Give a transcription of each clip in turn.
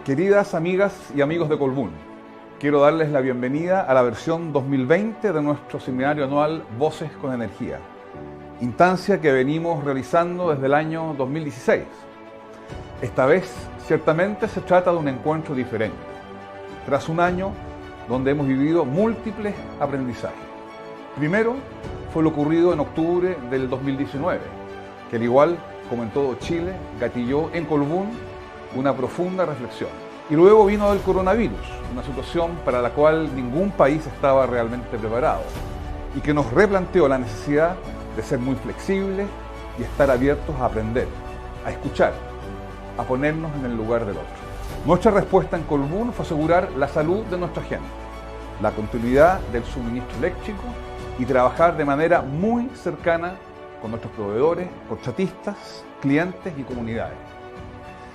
Queridas amigas y amigos de Colbún, quiero darles la bienvenida a la versión 2020 de nuestro seminario anual Voces con Energía, instancia que venimos realizando desde el año 2016. Esta vez, ciertamente, se trata de un encuentro diferente, tras un año donde hemos vivido múltiples aprendizajes. Primero, fue lo ocurrido en octubre del 2019, que al igual como en todo Chile, gatilló en Colbún una profunda reflexión. Y luego vino el coronavirus, una situación para la cual ningún país estaba realmente preparado y que nos replanteó la necesidad de ser muy flexibles y estar abiertos a aprender, a escuchar, a ponernos en el lugar del otro. Nuestra respuesta en Colbún fue asegurar la salud de nuestra gente, la continuidad del suministro eléctrico y trabajar de manera muy cercana con nuestros proveedores, contratistas, clientes y comunidades.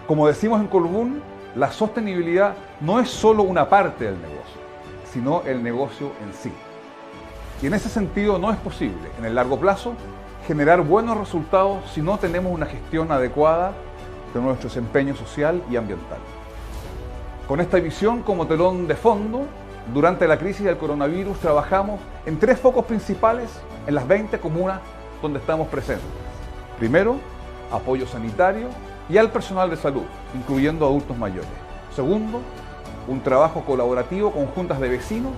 Como decimos en Colbún, la sostenibilidad no es solo una parte del negocio, sino el negocio en sí. Y en ese sentido no es posible, en el largo plazo, generar buenos resultados si no tenemos una gestión adecuada de nuestro desempeño social y ambiental. Con esta visión como telón de fondo, durante la crisis del coronavirus trabajamos en 3 focos principales en las 20 comunas donde estamos presentes. Primero, apoyo sanitario y al personal de salud, incluyendo adultos mayores. Segundo, un trabajo colaborativo con juntas de vecinos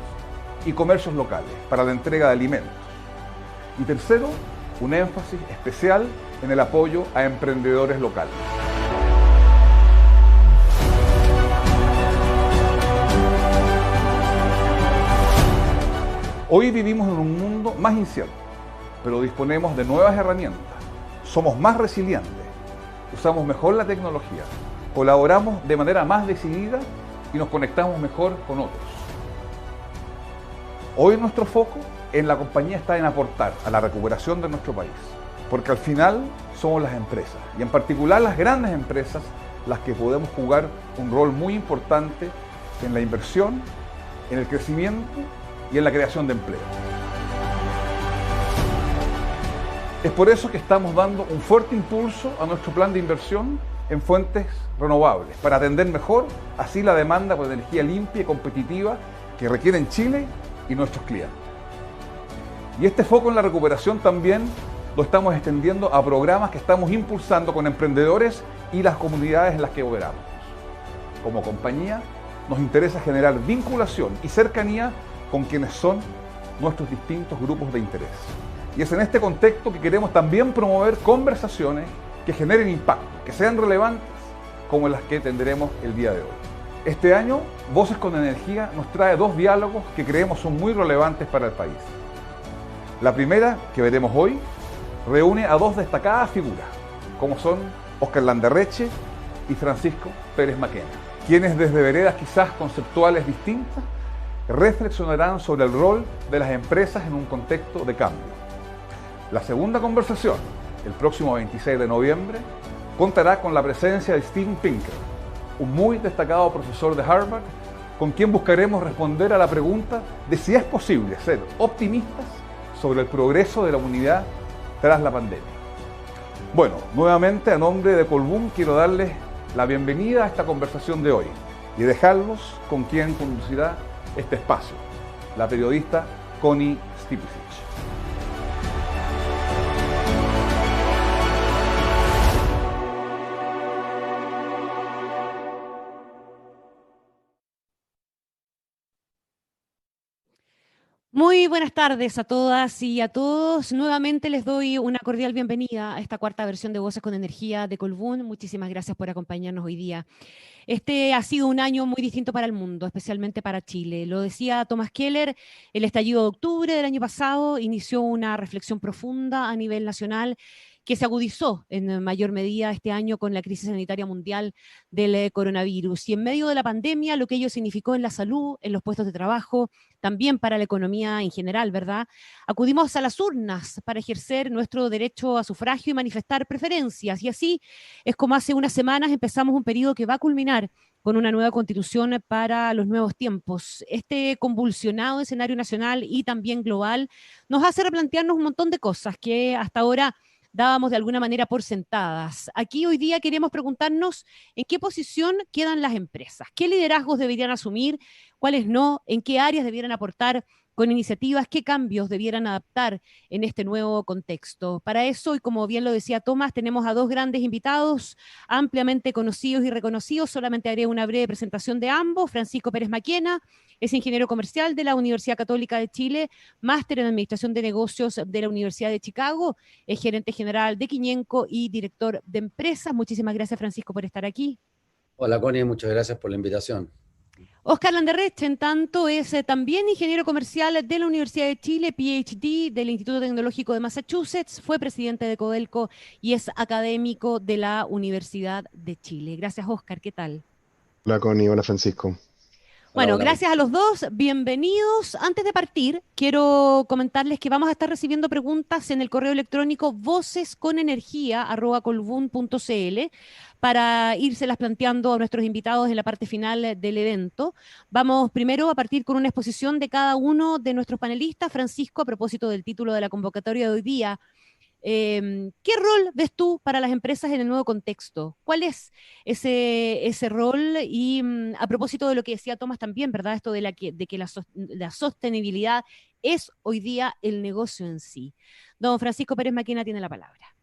y comercios locales para la entrega de alimentos. Y tercero, un énfasis especial en el apoyo a emprendedores locales. Hoy vivimos en un mundo más incierto, pero disponemos de nuevas herramientas, somos más resilientes, usamos mejor la tecnología, colaboramos de manera más decidida y nos conectamos mejor con otros. Hoy nuestro foco en la compañía está en aportar a la recuperación de nuestro país, porque al final somos las empresas, y en particular las grandes empresas, las que podemos jugar un rol muy importante en la inversión, en el crecimiento y en la creación de empleo. Es por eso que estamos dando un fuerte impulso a nuestro plan de inversión en fuentes renovables, para atender mejor así la demanda por energía limpia y competitiva que requieren Chile y nuestros clientes. Y este foco en la recuperación también lo estamos extendiendo a programas que estamos impulsando con emprendedores y las comunidades en las que operamos. Como compañía, nos interesa generar vinculación y cercanía con quienes son nuestros distintos grupos de interés. Y es en este contexto que queremos también promover conversaciones que generen impacto, que sean relevantes, como las que tendremos el día de hoy. Este año, Voces con Energía nos trae 2 diálogos que creemos son muy relevantes para el país. La primera, que veremos hoy, reúne a 2 destacadas figuras, como son Óscar Landerreche y Francisco Pérez Maquena, quienes desde veredas quizás conceptuales distintas reflexionarán sobre el rol de las empresas en un contexto de cambio. La segunda conversación, el próximo 26 de noviembre, contará con la presencia de Steven Pinker, un muy destacado profesor de Harvard, con quien buscaremos responder a la pregunta de si es posible ser optimistas sobre el progreso de la humanidad tras la pandemia. Bueno, nuevamente a nombre de Colbún quiero darles la bienvenida a esta conversación de hoy y dejarlos con quien conducirá este espacio, la periodista Connie Stipicic. Muy buenas tardes a todas y a todos. Nuevamente les doy una cordial bienvenida a esta 4ª versión de Voces con Energía de Colbún. Muchísimas gracias por acompañarnos hoy día. Este ha sido un año muy distinto para el mundo, especialmente para Chile. Lo decía Thomas Keller, el estallido de octubre del año pasado inició una reflexión profunda a nivel nacional que se agudizó en mayor medida este año con la crisis sanitaria mundial del coronavirus. Y en medio de la pandemia, lo que ello significó en la salud, en los puestos de trabajo, también para la economía en general, ¿verdad? Acudimos a las urnas para ejercer nuestro derecho a sufragio y manifestar preferencias. Y así es como hace unas semanas empezamos un periodo que va a culminar con una nueva constitución para los nuevos tiempos. Este convulsionado escenario nacional y también global nos hace replantearnos un montón de cosas que hasta ahora dábamos de alguna manera por sentadas. Aquí hoy día queremos preguntarnos en qué posición quedan las empresas, qué liderazgos deberían asumir, cuáles no, en qué áreas debieran aportar con iniciativas, qué cambios debieran adaptar en este nuevo contexto. Para eso, y como bien lo decía Tomás, tenemos a dos grandes invitados ampliamente conocidos y reconocidos. Solamente haré una breve presentación de ambos. Francisco Pérez Maquena es ingeniero comercial de la Universidad Católica de Chile, máster en Administración de Negocios de la Universidad de Chicago, es gerente general de Quiñenco y director de empresas. Muchísimas gracias, Francisco, por estar aquí. Hola, Connie, muchas gracias por la invitación. Oscar Landerrecht, en tanto, es también ingeniero comercial de la Universidad de Chile, PhD del Instituto Tecnológico de Massachusetts, fue presidente de Codelco y es académico de la Universidad de Chile. Gracias, Oscar. ¿Qué tal? Hola Connie, hola Francisco. Bueno, Hola. gracias a los dos, bienvenidos. Antes de partir, quiero comentarles que vamos a estar recibiendo preguntas en el correo electrónico vocesconenergia@colbún.cl para írselas planteando a nuestros invitados en la parte final del evento. Vamos primero a partir con una exposición de cada uno de nuestros panelistas. Francisco, a propósito del título de la convocatoria de hoy día, ¿qué rol ves tú para las empresas en el nuevo contexto? ¿Cuál es ese rol? Y a propósito de lo que decía Tomás también, ¿verdad? Esto de que la sostenibilidad es hoy día el negocio en sí. Don Francisco Pérez Maquena tiene la palabra.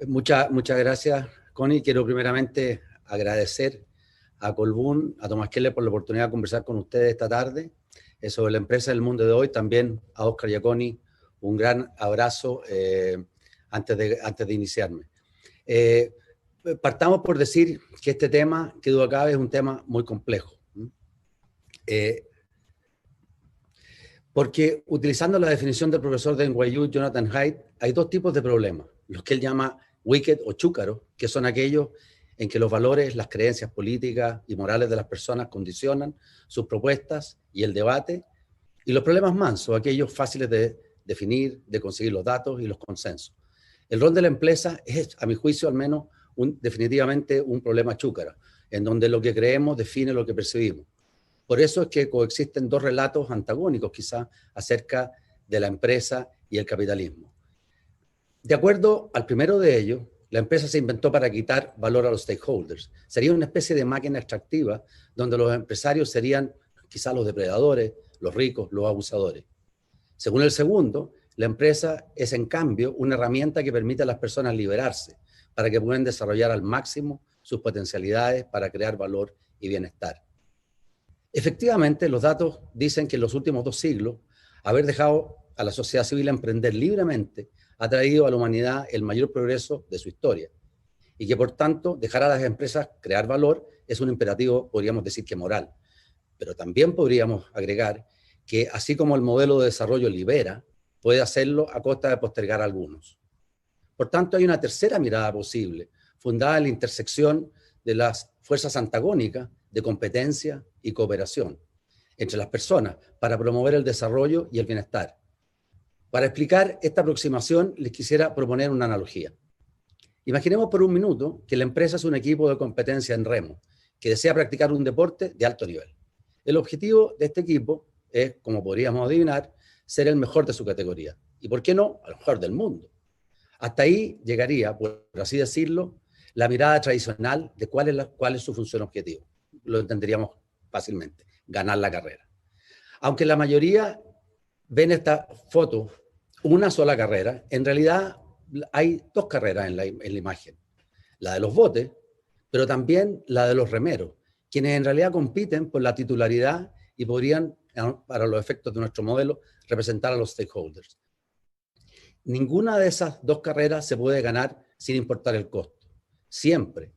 Muchas gracias, Connie. Quiero primeramente agradecer a Colbún, a Tomás Keller por la oportunidad de conversar con ustedes esta tarde sobre la empresa del mundo de hoy. También a Oscar y a Connie, un gran abrazo antes de iniciarme. Partamos por decir que este tema, que duda cabe, es un tema muy complejo. Porque utilizando la definición del profesor de NYU, Jonathan Haidt, hay dos tipos de problemas. Los que él llama wicked o chúcaros, que son aquellos en que los valores, las creencias políticas y morales de las personas condicionan sus propuestas y el debate, y los problemas mansos, aquellos fáciles de definir, de conseguir los datos y los consensos. El rol de la empresa es, a mi juicio al menos, definitivamente un problema chúcara, en donde lo que creemos define lo que percibimos. Por eso es que coexisten dos relatos antagónicos quizás acerca de la empresa y el capitalismo. De acuerdo al primero de ellos, la empresa se inventó para quitar valor a los stakeholders. Sería una especie de máquina extractiva donde los empresarios serían quizás los depredadores, los ricos, los abusadores. Según el segundo, la empresa es en cambio una herramienta que permite a las personas liberarse para que puedan desarrollar al máximo sus potencialidades para crear valor y bienestar. Efectivamente, los datos dicen que en los últimos 2 siglos, haber dejado a la sociedad civil emprender libremente ha traído a la humanidad el mayor progreso de su historia y que por tanto dejar a las empresas crear valor es un imperativo, podríamos decir que moral. Pero también podríamos agregar que así como el modelo de desarrollo libera, puede hacerlo a costa de postergar a algunos. Por tanto, hay una tercera mirada posible, fundada en la intersección de las fuerzas antagónicas de competencia y cooperación entre las personas para promover el desarrollo y el bienestar. Para explicar esta aproximación, les quisiera proponer una analogía. Imaginemos por un minuto que la empresa es un equipo de competencia en remo que desea practicar un deporte de alto nivel. El objetivo de este equipo es, como podríamos adivinar, ser el mejor de su categoría. ¿Y por qué no? A lo mejor del mundo. Hasta ahí llegaría, por así decirlo, la mirada tradicional de cuál es su función objetivo. Lo entenderíamos fácilmente, ganar la carrera. Aunque la mayoría ven esta foto una sola carrera, en realidad hay 2 carreras en la imagen. La de los botes, pero también la de los remeros, quienes en realidad compiten por la titularidad y podrían, para los efectos de nuestro modelo, representar a los stakeholders. Ninguna de esas 2 carreras se puede ganar sin importar el costo. Siempre,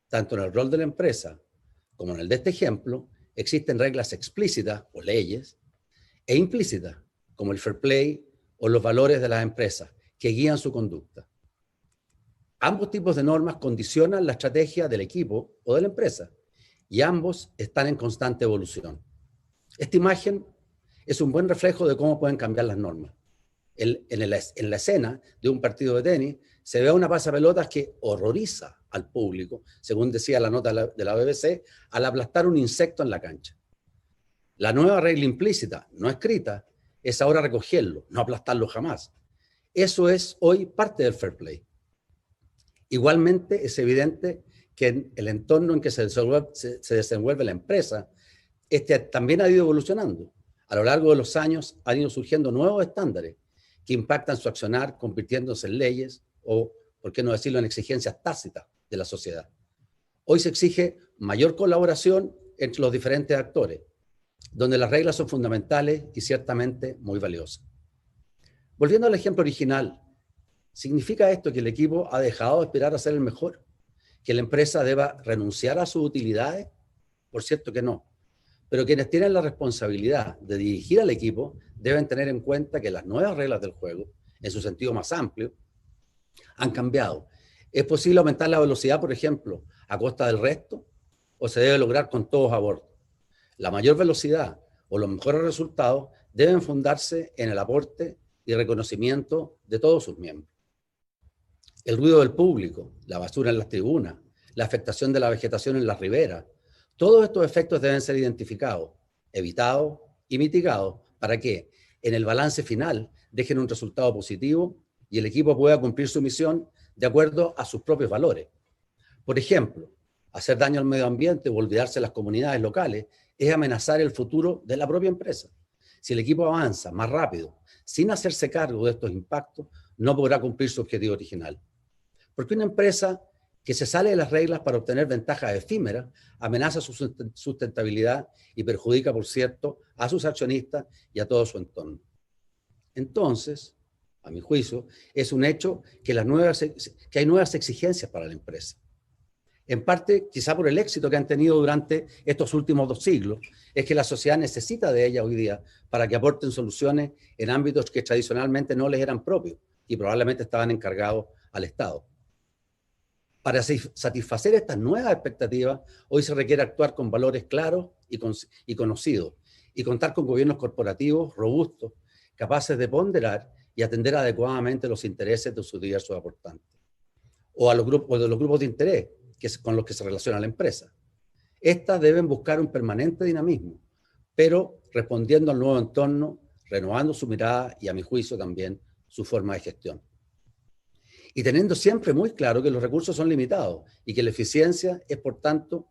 tanto en el rol de la empresa como en el de este ejemplo, existen reglas explícitas o leyes e implícitas, como el fair play o los valores de las empresas que guían su conducta. Ambos tipos de normas condicionan la estrategia del equipo o de la empresa y ambos están en constante evolución. Esta imagen es un buen reflejo de cómo pueden cambiar las normas. En la escena de un partido de tenis se ve una pasapelotas que horroriza al público, según decía la nota de la BBC, al aplastar un insecto en la cancha. La nueva regla implícita, no escrita, es ahora recogerlo, no aplastarlo jamás. Eso es hoy parte del fair play. Igualmente es evidente que en el entorno en que se desenvuelve la empresa, también ha ido evolucionando. A lo largo de los años han ido surgiendo nuevos estándares que impactan su accionar, convirtiéndose en leyes o, por qué no decirlo, en exigencias tácitas de la sociedad. Hoy se exige mayor colaboración entre los diferentes actores, donde las reglas son fundamentales y ciertamente muy valiosas. Volviendo al ejemplo original, ¿significa esto que el equipo ha dejado de aspirar a ser el mejor? ¿Que la empresa deba renunciar a sus utilidades? Por cierto que no. Pero quienes tienen la responsabilidad de dirigir al equipo deben tener en cuenta que las nuevas reglas del juego, en su sentido más amplio, han cambiado. ¿Es posible aumentar la velocidad, por ejemplo, a costa del resto? ¿O se debe lograr con todos a bordo? La mayor velocidad o los mejores resultados deben fundarse en el aporte y reconocimiento de todos sus miembros. El ruido del público, la basura en las tribunas, la afectación de la vegetación en las riberas, todos estos efectos deben ser identificados, evitados y mitigados para que en el balance final dejen un resultado positivo y el equipo pueda cumplir su misión de acuerdo a sus propios valores. Por ejemplo, hacer daño al medio ambiente o olvidarse de las comunidades locales es amenazar el futuro de la propia empresa. Si el equipo avanza más rápido, sin hacerse cargo de estos impactos, no podrá cumplir su objetivo original. Porque una empresa que se sale de las reglas para obtener ventajas efímeras amenaza su sustentabilidad y perjudica, por cierto, a sus accionistas y a todo su entorno. Entonces, a mi juicio, es un hecho que hay nuevas exigencias para la empresa. En parte, quizá por el éxito que han tenido durante estos últimos 2 siglos, es que la sociedad necesita de ellas hoy día para que aporten soluciones en ámbitos que tradicionalmente no les eran propios y probablemente estaban encargados al Estado. Para satisfacer estas nuevas expectativas, hoy se requiere actuar con valores claros y conocidos y contar con gobiernos corporativos robustos, capaces de ponderar y atender adecuadamente los intereses de sus diversos aportantes o de los grupos de interés con los que se relaciona la empresa. Estas deben buscar un permanente dinamismo, pero respondiendo al nuevo entorno, renovando su mirada y, a mi juicio, también su forma de gestión. Y teniendo siempre muy claro que los recursos son limitados y que la eficiencia es, por tanto,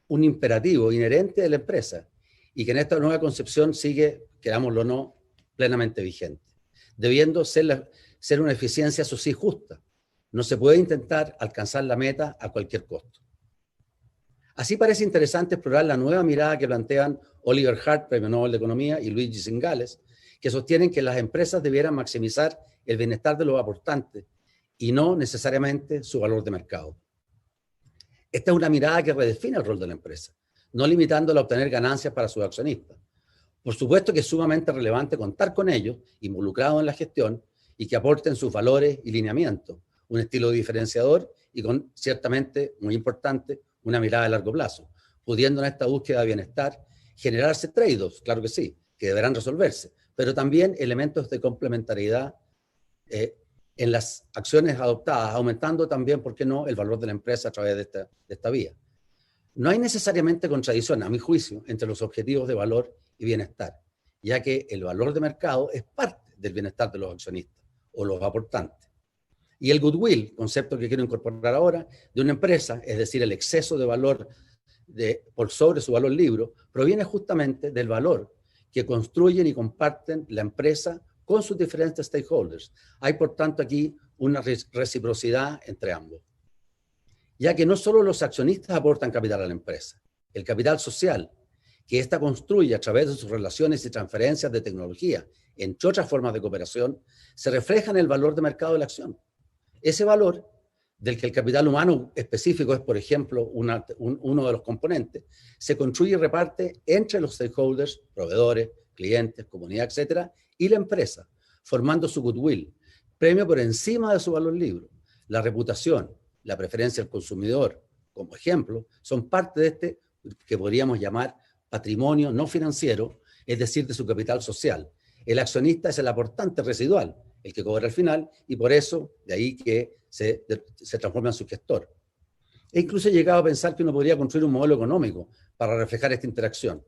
un imperativo inherente de la empresa y que en esta nueva concepción sigue, querámoslo o no, plenamente vigente, debiendo ser una eficiencia, eso sí, justa. No se puede intentar alcanzar la meta a cualquier costo. Así parece interesante explorar la nueva mirada que plantean Oliver Hart, Premio Nobel de Economía, y Luigi Zingales, que sostienen que las empresas debieran maximizar el bienestar de los aportantes y no necesariamente su valor de mercado. Esta es una mirada que redefine el rol de la empresa, no limitándola a obtener ganancias para sus accionistas. Por supuesto que es sumamente relevante contar con ellos, involucrados en la gestión, y que aporten sus valores y lineamientos, un estilo diferenciador y con, ciertamente, muy importante, una mirada a largo plazo, pudiendo en esta búsqueda de bienestar generarse trade-offs, claro que sí, que deberán resolverse, pero también elementos de complementariedad en las acciones adoptadas, aumentando también, ¿por qué no?, el valor de la empresa a través de esta vía. No hay necesariamente contradicción, a mi juicio, entre los objetivos de valor y bienestar, ya que el valor de mercado es parte del bienestar de los accionistas o los aportantes. Y el goodwill, concepto que quiero incorporar ahora, de una empresa, es decir, el exceso de valor por sobre su valor libro, proviene justamente del valor que construyen y comparten la empresa con sus diferentes stakeholders. Hay, por tanto, aquí una reciprocidad entre ambos. Ya que no solo los accionistas aportan capital a la empresa, el capital social, que ésta construye a través de sus relaciones y transferencias de tecnología, entre otras formas de cooperación, se refleja en el valor de mercado de la acción. Ese valor, del que el capital humano específico es, por ejemplo, uno de los componentes, se construye y reparte entre los stakeholders, proveedores, clientes, comunidad, etcétera, y la empresa, formando su goodwill, premio por encima de su valor libro. La reputación, la preferencia del consumidor, como ejemplo, son parte de este que podríamos llamar patrimonio no financiero, es decir, de su capital social. El accionista es el aportante residual, el que cobra al final, y por eso, de ahí que se transforma en su gestor. E incluso he llegado a pensar que uno podría construir un modelo económico para reflejar esta interacción.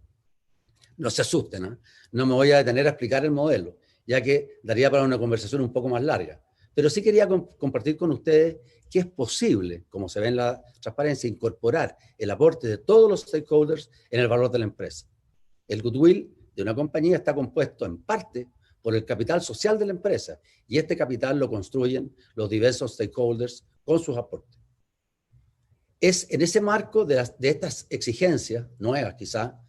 No se asusten, ¿eh? No me voy a detener a explicar el modelo. ya que daría para una conversación un poco más larga. Pero sí quería compartir con ustedes que es posible, como se ve en la transparencia, incorporar el aporte de todos los stakeholders en el valor de la empresa. El goodwill de una compañía está compuesto en parte por el capital social de la empresa, y este capital lo construyen los diversos stakeholders con sus aportes. Es en ese marco de estas exigencias nuevas quizá,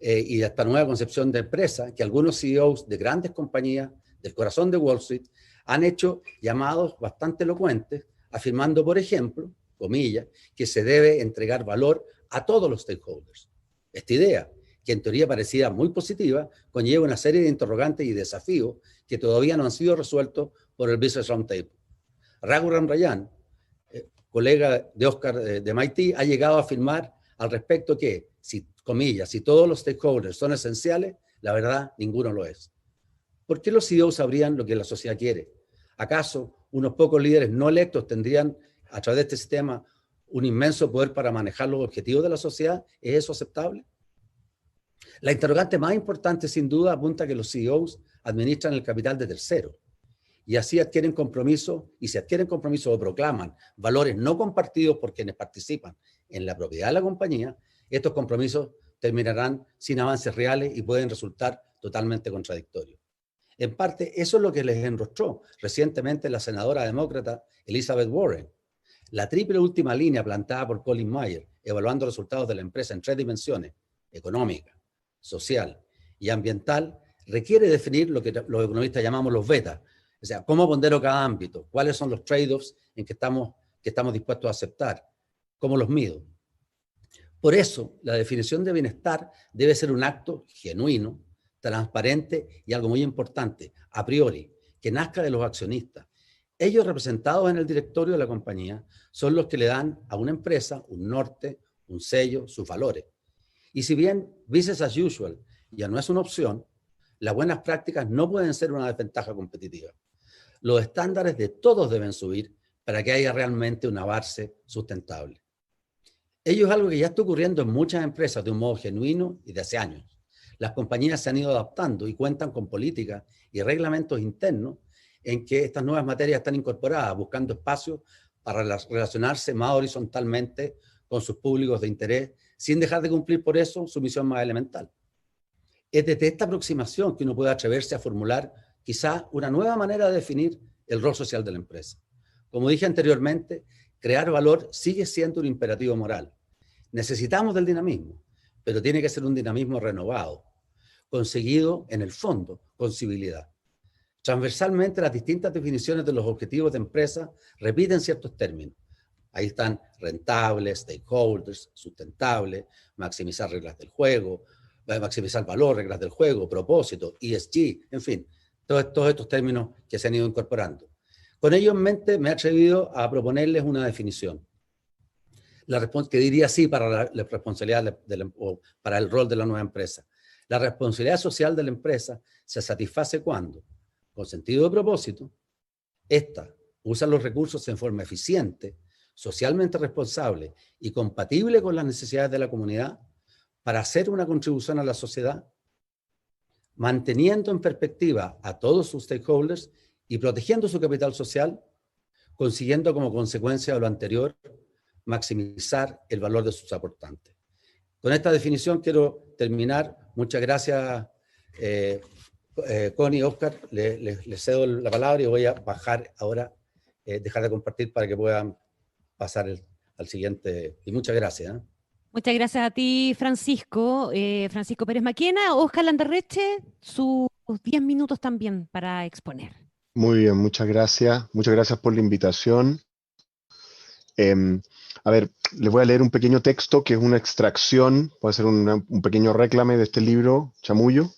y de esta nueva concepción de empresa, que algunos CEOs de grandes compañías del corazón de Wall Street han hecho llamados bastante elocuentes, afirmando, por ejemplo, comillas, que se debe entregar valor a todos los stakeholders. Esta idea, que en teoría parecía muy positiva, conlleva una serie de interrogantes y desafíos que todavía no han sido resueltos por el Business Roundtable. Raghuram Rajan, colega de Oscar de MIT, ha llegado a afirmar al respecto que, si todos los stakeholders son esenciales, la verdad, ninguno lo es. ¿Por qué los CEOs sabrían lo que la sociedad quiere? ¿Acaso unos pocos líderes no electos tendrían, a través de este sistema, un inmenso poder para manejar los objetivos de la sociedad? ¿Es eso aceptable? La interrogante más importante, sin duda, apunta a que los CEOs administran el capital de terceros, y así adquieren compromisos, y si adquieren compromisos o proclaman valores no compartidos por quienes participan en la propiedad de la compañía, estos compromisos terminarán sin avances reales y pueden resultar totalmente contradictorios. En parte, eso es lo que les enrostró recientemente la senadora demócrata Elizabeth Warren. La triple última línea plantada por Colin Mayer, evaluando resultados de la empresa en 3 dimensiones, económica, social y ambiental, requiere definir lo que los economistas llamamos los betas. O sea, cómo pondero cada ámbito, cuáles son los trade-offs en que estamos dispuestos a aceptar, cómo los mido. Por eso, la definición de bienestar debe ser un acto genuino, transparente y algo muy importante, a priori, que nazca de los accionistas. Ellos, representados en el directorio de la compañía, son los que le dan a una empresa un norte, un sello, sus valores. Y si bien business as usual ya no es una opción, las buenas prácticas no pueden ser una desventaja competitiva. Los estándares de todos deben subir para que haya realmente una base sustentable. Ello es algo que ya está ocurriendo en muchas empresas de un modo genuino y de hace años. Las compañías se han ido adaptando y cuentan con políticas y reglamentos internos en que estas nuevas materias están incorporadas, buscando espacios para relacionarse más horizontalmente con sus públicos de interés, sin dejar de cumplir por eso su misión más elemental. Es desde esta aproximación que uno puede atreverse a formular quizá una nueva manera de definir el rol social de la empresa. Como dije anteriormente, crear valor sigue siendo un imperativo moral. Necesitamos del dinamismo, pero tiene que ser un dinamismo renovado, conseguido en el fondo con civilidad. Transversalmente, las distintas definiciones de los objetivos de empresa repiten ciertos términos. Ahí están rentables, stakeholders, sustentables, maximizar reglas del juego, maximizar valor, reglas del juego, propósito, ESG, en fin, todos estos términos que se han ido incorporando. Con ello en mente, me he atrevido a proponerles una definición, que diría así para la responsabilidad o para el rol de la nueva empresa. La responsabilidad social de la empresa se satisface cuando, con sentido de propósito, ésta usa los recursos en forma eficiente, socialmente responsable y compatible con las necesidades de la comunidad para hacer una contribución a la sociedad, manteniendo en perspectiva a todos sus stakeholders y protegiendo su capital social, consiguiendo como consecuencia de lo anterior maximizar el valor de sus aportantes. Con esta definición quiero terminar. Muchas gracias, Connie, Oscar. Les cedo la palabra y voy a bajar ahora, dejar de compartir para que puedan pasar al siguiente. Y muchas gracias. Muchas gracias a ti, Francisco. Francisco Pérez Maquena. Oscar Landerreche, sus 10 minutos también para exponer. Muy bien, muchas gracias. Muchas gracias por la invitación. A ver, les voy a leer un pequeño texto que es una extracción, puede ser un pequeño réclame de este libro, Chamullo,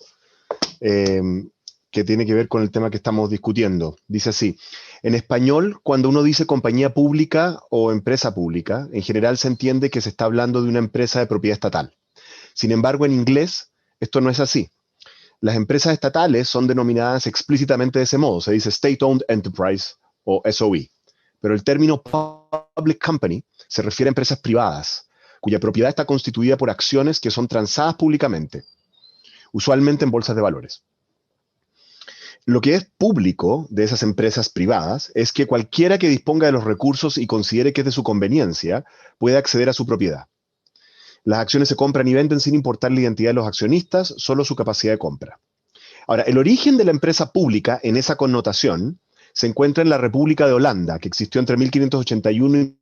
que tiene que ver con el tema que estamos discutiendo. Dice así: en español, cuando uno dice compañía pública o empresa pública, en general se entiende que se está hablando de una empresa de propiedad estatal. Sin embargo, en inglés, esto no es así. Las empresas estatales son denominadas explícitamente de ese modo, se dice State-Owned Enterprise o SOE. Pero el término Public Company se refiere a empresas privadas, cuya propiedad está constituida por acciones que son transadas públicamente, usualmente en bolsas de valores. Lo que es público de esas empresas privadas es que cualquiera que disponga de los recursos y considere que es de su conveniencia puede acceder a su propiedad. Las acciones se compran y venden sin importar la identidad de los accionistas, solo su capacidad de compra. Ahora, el origen de la empresa pública en esa connotación se encuentra en la República de Holanda, que existió entre 1581 y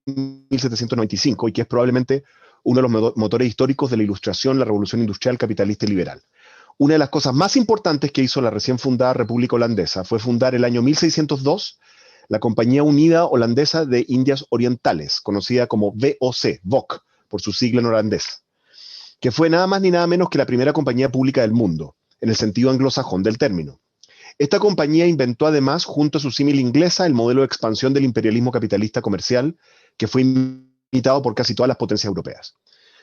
1795 y que es probablemente uno de los motores históricos de la Ilustración, la Revolución Industrial, capitalista y liberal. Una de las cosas más importantes que hizo la recién fundada República Holandesa fue fundar el año 1602 la Compañía Unida Holandesa de Indias Orientales, conocida como VOC, por su sigla en holandés, que fue nada más ni nada menos que la primera compañía pública del mundo, en el sentido anglosajón del término. Esta compañía inventó además, junto a su símil inglesa, el modelo de expansión del imperialismo capitalista comercial, que fue imitado por casi todas las potencias europeas.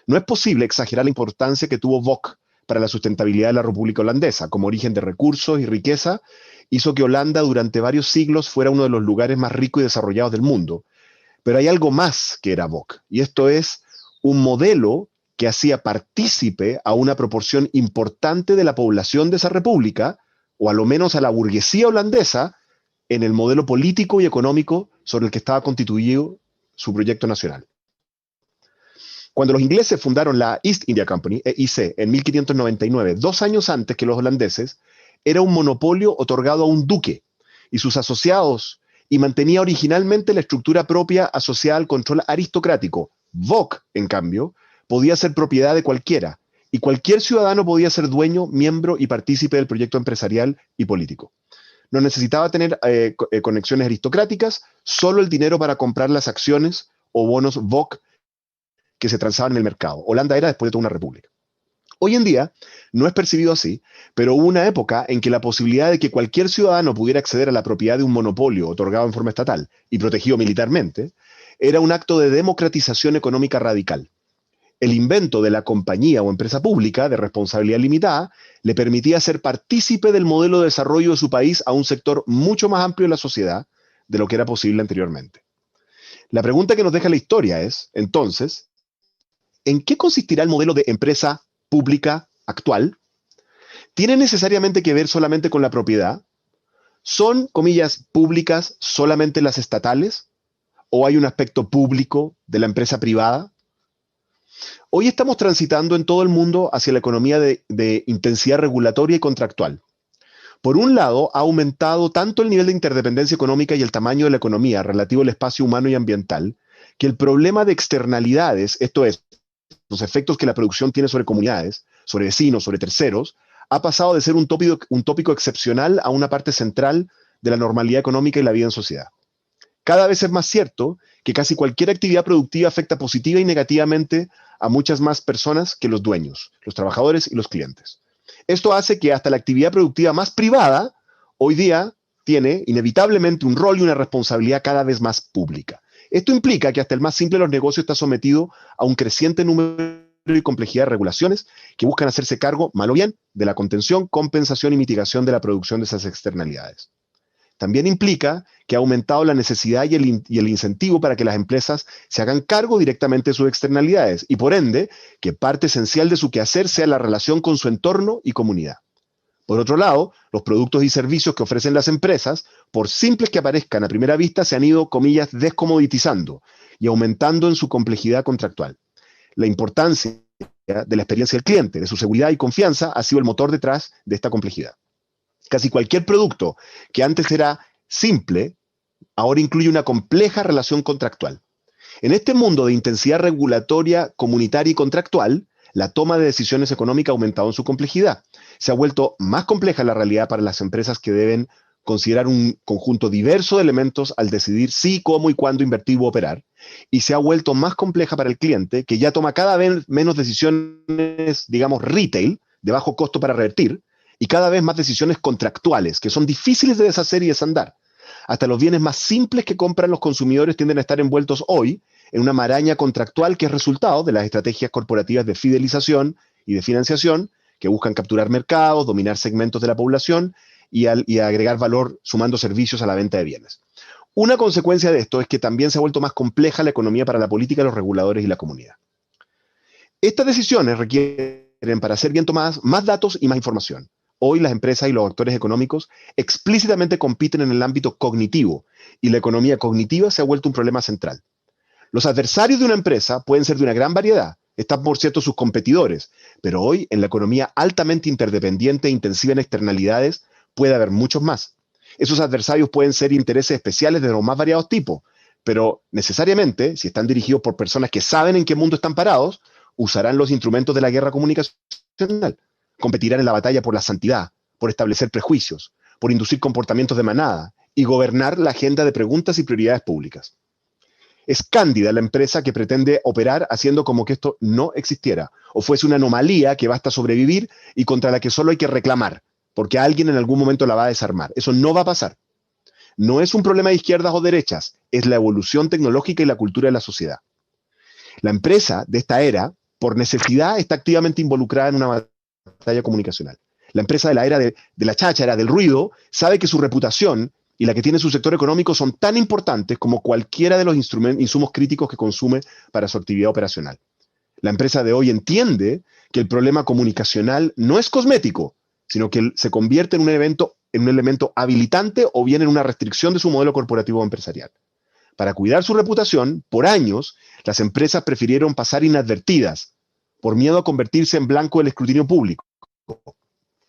No es posible exagerar la importancia que tuvo VOC para la sustentabilidad de la República Holandesa, como origen de recursos y riqueza, hizo que Holanda durante varios siglos fuera uno de los lugares más ricos y desarrollados del mundo. Pero hay algo más que era VOC, y esto es un modelo que hacía partícipe a una proporción importante de la población de esa república, o a lo menos a la burguesía holandesa, en el modelo político y económico sobre el que estaba constituido su proyecto nacional. Cuando los ingleses fundaron la East India Company, EIC, en 1599, 2 años antes que los holandeses, era un monopolio otorgado a un duque y sus asociados, y mantenía originalmente la estructura propia asociada al control aristocrático. VOC, en cambio, podía ser propiedad de cualquiera, y cualquier ciudadano podía ser dueño, miembro y partícipe del proyecto empresarial y político. No necesitaba tener conexiones aristocráticas, solo el dinero para comprar las acciones o bonos VOC que se transaban en el mercado. Holanda era después de toda una república. Hoy en día no es percibido así, pero hubo una época en que la posibilidad de que cualquier ciudadano pudiera acceder a la propiedad de un monopolio otorgado en forma estatal y protegido militarmente era un acto de democratización económica radical. El invento de la compañía o empresa pública de responsabilidad limitada le permitía ser partícipe del modelo de desarrollo de su país a un sector mucho más amplio de la sociedad de lo que era posible anteriormente. La pregunta que nos deja la historia es, entonces, ¿en qué consistirá el modelo de empresa pública actual? ¿Tiene necesariamente que ver solamente con la propiedad? ¿Son, comillas, públicas solamente las estatales? ¿O hay un aspecto público de la empresa privada? Hoy estamos transitando en todo el mundo hacia la economía de intensidad regulatoria y contractual. Por un lado, ha aumentado tanto el nivel de interdependencia económica y el tamaño de la economía relativo al espacio humano y ambiental, que el problema de externalidades, esto es, los efectos que la producción tiene sobre comunidades, sobre vecinos, sobre terceros, ha pasado de ser un tópico excepcional a una parte central de la normalidad económica y la vida en sociedad. Cada vez es más cierto que casi cualquier actividad productiva afecta positiva y negativamente a muchas más personas que los dueños, los trabajadores y los clientes. Esto hace que hasta la actividad productiva más privada hoy día tiene inevitablemente un rol y una responsabilidad cada vez más pública. Esto implica que hasta el más simple de los negocios está sometido a un creciente número y complejidad de regulaciones que buscan hacerse cargo, mal o bien, de la contención, compensación y mitigación de la producción de esas externalidades. También implica que ha aumentado la necesidad y el incentivo para que las empresas se hagan cargo directamente de sus externalidades y, por ende, que parte esencial de su quehacer sea la relación con su entorno y comunidad. Por otro lado, los productos y servicios que ofrecen las empresas, por simples que aparezcan a primera vista, se han ido, comillas, descomoditizando y aumentando en su complejidad contractual. La importancia de la experiencia del cliente, de su seguridad y confianza, ha sido el motor detrás de esta complejidad. Casi cualquier producto que antes era simple, ahora incluye una compleja relación contractual. En este mundo de intensidad regulatoria, comunitaria y contractual, la toma de decisiones económicas ha aumentado en su complejidad. Se ha vuelto más compleja la realidad para las empresas que deben considerar un conjunto diverso de elementos al decidir si, cómo y cuándo invertir u operar, y se ha vuelto más compleja para el cliente, que ya toma cada vez menos decisiones, digamos, retail, de bajo costo para revertir, y cada vez más decisiones contractuales, que son difíciles de deshacer y desandar. Hasta los bienes más simples que compran los consumidores tienden a estar envueltos hoy en una maraña contractual que es resultado de las estrategias corporativas de fidelización y de financiación que buscan capturar mercados, dominar segmentos de la población y agregar valor sumando servicios a la venta de bienes. Una consecuencia de esto es que también se ha vuelto más compleja la economía para la política, los reguladores y la comunidad. Estas decisiones requieren, para ser bien tomadas, más datos y más información. Hoy las empresas y los actores económicos explícitamente compiten en el ámbito cognitivo y la economía cognitiva se ha vuelto un problema central. Los adversarios de una empresa pueden ser de una gran variedad, están por cierto sus competidores, pero hoy en la economía altamente interdependiente e intensiva en externalidades puede haber muchos más. Esos adversarios pueden ser intereses especiales de los más variados tipos, pero necesariamente, si están dirigidos por personas que saben en qué mundo están parados, usarán los instrumentos de la guerra comunicacional. Competirán en la batalla por la santidad, por establecer prejuicios, por inducir comportamientos de manada y gobernar la agenda de preguntas y prioridades públicas. Es cándida la empresa que pretende operar haciendo como que esto no existiera o fuese una anomalía que basta sobrevivir y contra la que solo hay que reclamar, porque alguien en algún momento la va a desarmar. Eso no va a pasar. No es un problema de izquierdas o derechas, es la evolución tecnológica y la cultura de la sociedad. La empresa de esta era, por necesidad, está activamente involucrada en una batalla comunicacional. La empresa de la era de la cháchara, del ruido, sabe que su reputación y la que tiene su sector económico son tan importantes como cualquiera de los insumos críticos que consume para su actividad operacional. La empresa de hoy entiende que el problema comunicacional no es cosmético, sino que se convierte en un elemento habilitante o bien en una restricción de su modelo corporativo o empresarial. Para cuidar su reputación, por años, las empresas prefirieron pasar inadvertidas por miedo a convertirse en blanco del escrutinio público.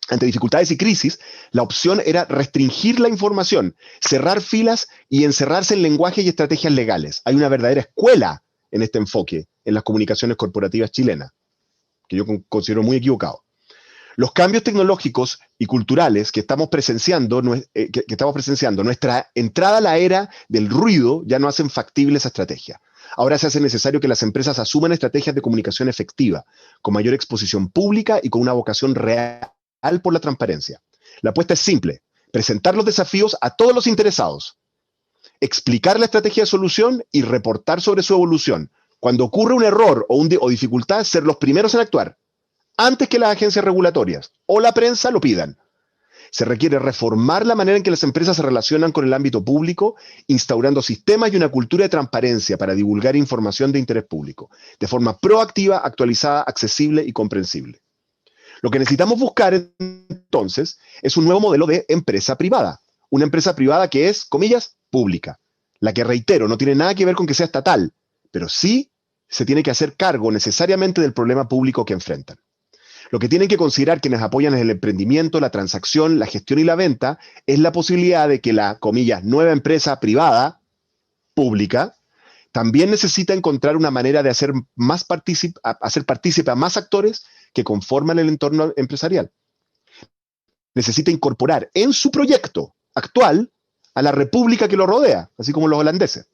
Ante dificultades y crisis, la opción era restringir la información, cerrar filas y encerrarse en lenguaje y estrategias legales. Hay una verdadera escuela en este enfoque en las comunicaciones corporativas chilenas, que yo considero muy equivocado. Los cambios tecnológicos y culturales que estamos presenciando, nuestra entrada a la era del ruido ya no hacen factible esa estrategia. Ahora se hace necesario que las empresas asuman estrategias de comunicación efectiva, con mayor exposición pública y con una vocación real por la transparencia. La apuesta es simple: presentar los desafíos a todos los interesados, explicar la estrategia de solución y reportar sobre su evolución. Cuando ocurre un error o dificultad, ser los primeros en actuar, antes que las agencias regulatorias o la prensa lo pidan. Se requiere reformar la manera en que las empresas se relacionan con el ámbito público, instaurando sistemas y una cultura de transparencia para divulgar información de interés público, de forma proactiva, actualizada, accesible y comprensible. Lo que necesitamos buscar, entonces, es un nuevo modelo de empresa privada. Una empresa privada que es, comillas, pública. La que, reitero, no tiene nada que ver con que sea estatal, pero sí se tiene que hacer cargo necesariamente del problema público que enfrentan. Lo que tienen que considerar quienes apoyan el emprendimiento, la transacción, la gestión y la venta es la posibilidad de que la, comillas, nueva empresa privada, pública, también necesita encontrar una manera de hacer partícipe a más actores que conforman el entorno empresarial. Necesita incorporar en su proyecto actual a la república que lo rodea, así como los holandeses.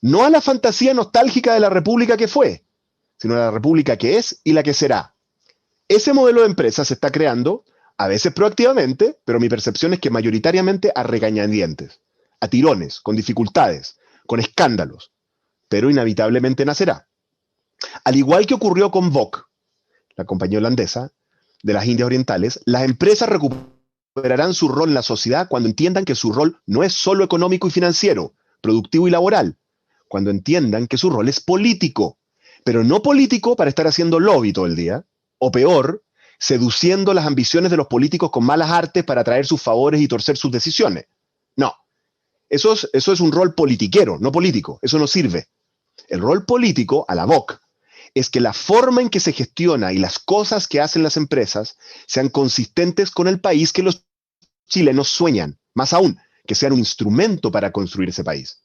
No a la fantasía nostálgica de la república que fue, sino a la república que es y la que será. Ese modelo de empresa se está creando, a veces proactivamente, pero mi percepción es que mayoritariamente a regañadientes, a tirones, con dificultades, con escándalos, pero inevitablemente nacerá. Al igual que ocurrió con VOC, la compañía holandesa de las Indias Orientales, las empresas recuperarán su rol en la sociedad cuando entiendan que su rol no es solo económico y financiero, productivo y laboral, cuando entiendan que su rol es político, pero no político para estar haciendo lobby todo el día, o peor, seduciendo las ambiciones de los políticos con malas artes para atraer sus favores y torcer sus decisiones. No, eso es un rol politiquero, no político, eso no sirve. El rol político, a la VOC, es que la forma en que se gestiona y las cosas que hacen las empresas sean consistentes con el país que los chilenos sueñan, más aún, que sean un instrumento para construir ese país.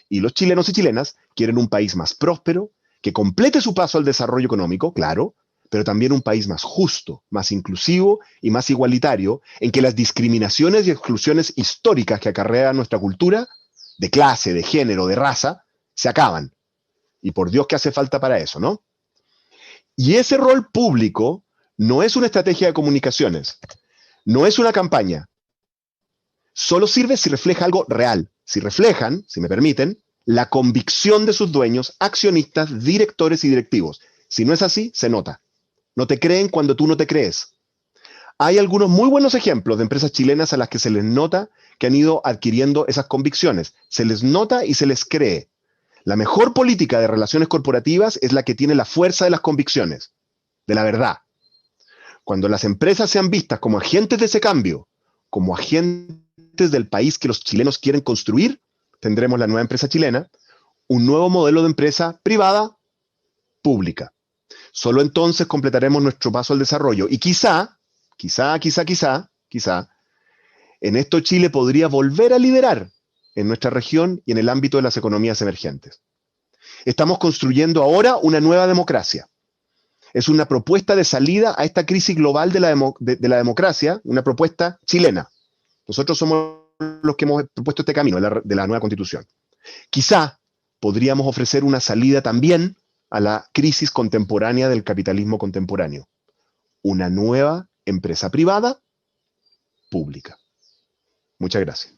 Y los chilenos y chilenas quieren un país más próspero, que complete su paso al desarrollo económico, claro, pero también un país más justo, más inclusivo y más igualitario, en que las discriminaciones y exclusiones históricas que acarrea nuestra cultura, de clase, de género, de raza, se acaban. Y por Dios que hace falta para eso, ¿no? Y ese rol público no es una estrategia de comunicaciones, no es una campaña. Solo sirve si refleja algo real, si reflejan, si me permiten, la convicción de sus dueños, accionistas, directores y directivos. Si no es así, se nota. No te creen cuando tú no te crees. Hay algunos muy buenos ejemplos de empresas chilenas a las que se les nota que han ido adquiriendo esas convicciones. Se les nota y se les cree. La mejor política de relaciones corporativas es la que tiene la fuerza de las convicciones, de la verdad. Cuando las empresas sean vistas como agentes de ese cambio, como agentes del país que los chilenos quieren construir, tendremos la nueva empresa chilena, un nuevo modelo de empresa privada pública. Solo entonces completaremos nuestro paso al desarrollo. Y quizá, en esto Chile podría volver a liderar en nuestra región y en el ámbito de las economías emergentes. Estamos construyendo ahora una nueva democracia. Es una propuesta de salida a esta crisis global de la democracia, una propuesta chilena. Nosotros somos los que hemos propuesto este camino de la nueva Constitución. Quizá podríamos ofrecer una salida también a la crisis contemporánea del capitalismo contemporáneo. Una nueva empresa privada pública. Muchas gracias.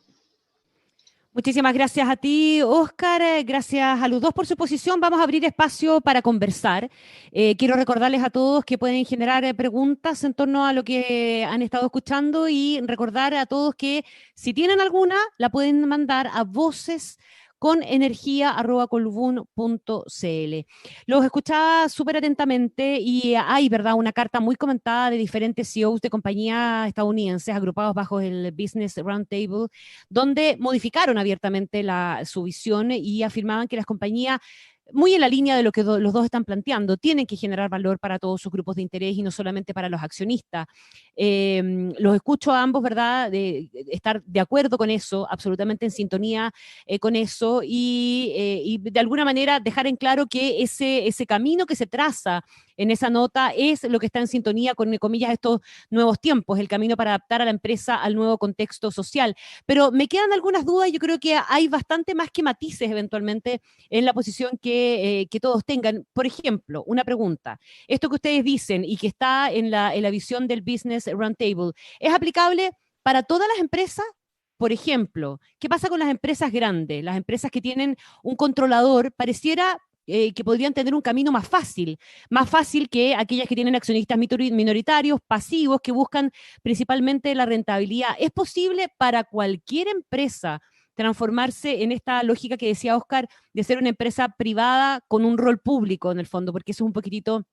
Muchísimas gracias a ti, Óscar. Gracias a los dos por su posición. Vamos a abrir espacio para conversar. Quiero recordarles a todos que pueden generar preguntas en torno a lo que han estado escuchando y recordar a todos que si tienen alguna, la pueden mandar a voces@colbún.cl. Los escuchaba súper atentamente y hay, ¿verdad?, una carta muy comentada de diferentes CEOs de compañías estadounidenses agrupados bajo el Business Roundtable, donde modificaron abiertamente su visión y afirmaban que las compañías, muy en la línea de lo que los dos están planteando, tienen que generar valor para todos sus grupos de interés y no solamente para los accionistas. Los escucho a ambos, ¿verdad?, de estar de acuerdo con eso, absolutamente en sintonía con eso y de alguna manera dejar en claro que ese camino que se traza en esa nota es lo que está en sintonía con, comillas, estos nuevos tiempos, el camino para adaptar a la empresa al nuevo contexto social. Pero me quedan algunas dudas y yo creo que hay bastante más que matices eventualmente en la posición que todos tengan. Por ejemplo, una pregunta. Esto que ustedes dicen y que está en la visión del Business Roundtable, ¿es aplicable para todas las empresas? Por ejemplo, ¿qué pasa con las empresas grandes? Las empresas que tienen un controlador, pareciera que podrían tener un camino más fácil que aquellas que tienen accionistas minoritarios, pasivos, que buscan principalmente la rentabilidad. ¿Es posible para cualquier empresa transformarse en esta lógica que decía Óscar, de ser una empresa privada con un rol público en el fondo? Porque eso es un poquitito,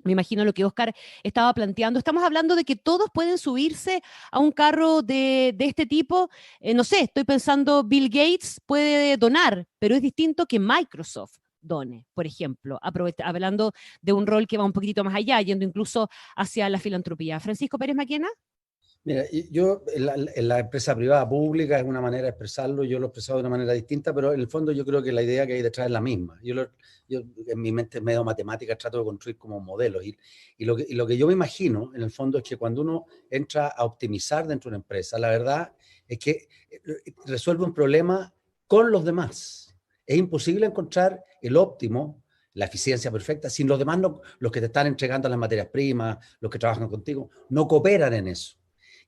me imagino, lo que Óscar estaba planteando. Estamos hablando de que todos pueden subirse a un carro de este tipo. No sé, estoy pensando, Bill Gates puede donar, pero es distinto que Microsoft done, por ejemplo, hablando de un rol que va un poquitito más allá, yendo incluso hacia la filantropía. Francisco Pérez Maquena. Mira, yo en la empresa privada pública es una manera de expresarlo, yo lo he expresado de una manera distinta, pero en el fondo yo creo que la idea que hay detrás es la misma. Yo en mi mente medio matemática trato de construir como modelos y lo que yo me imagino en el fondo es que cuando uno entra a optimizar dentro de una empresa, la verdad es que resuelve un problema con los demás. Es imposible encontrar el óptimo, la eficiencia perfecta, sin los demás, los que te están entregando las materias primas, los que trabajan contigo, no cooperan en eso.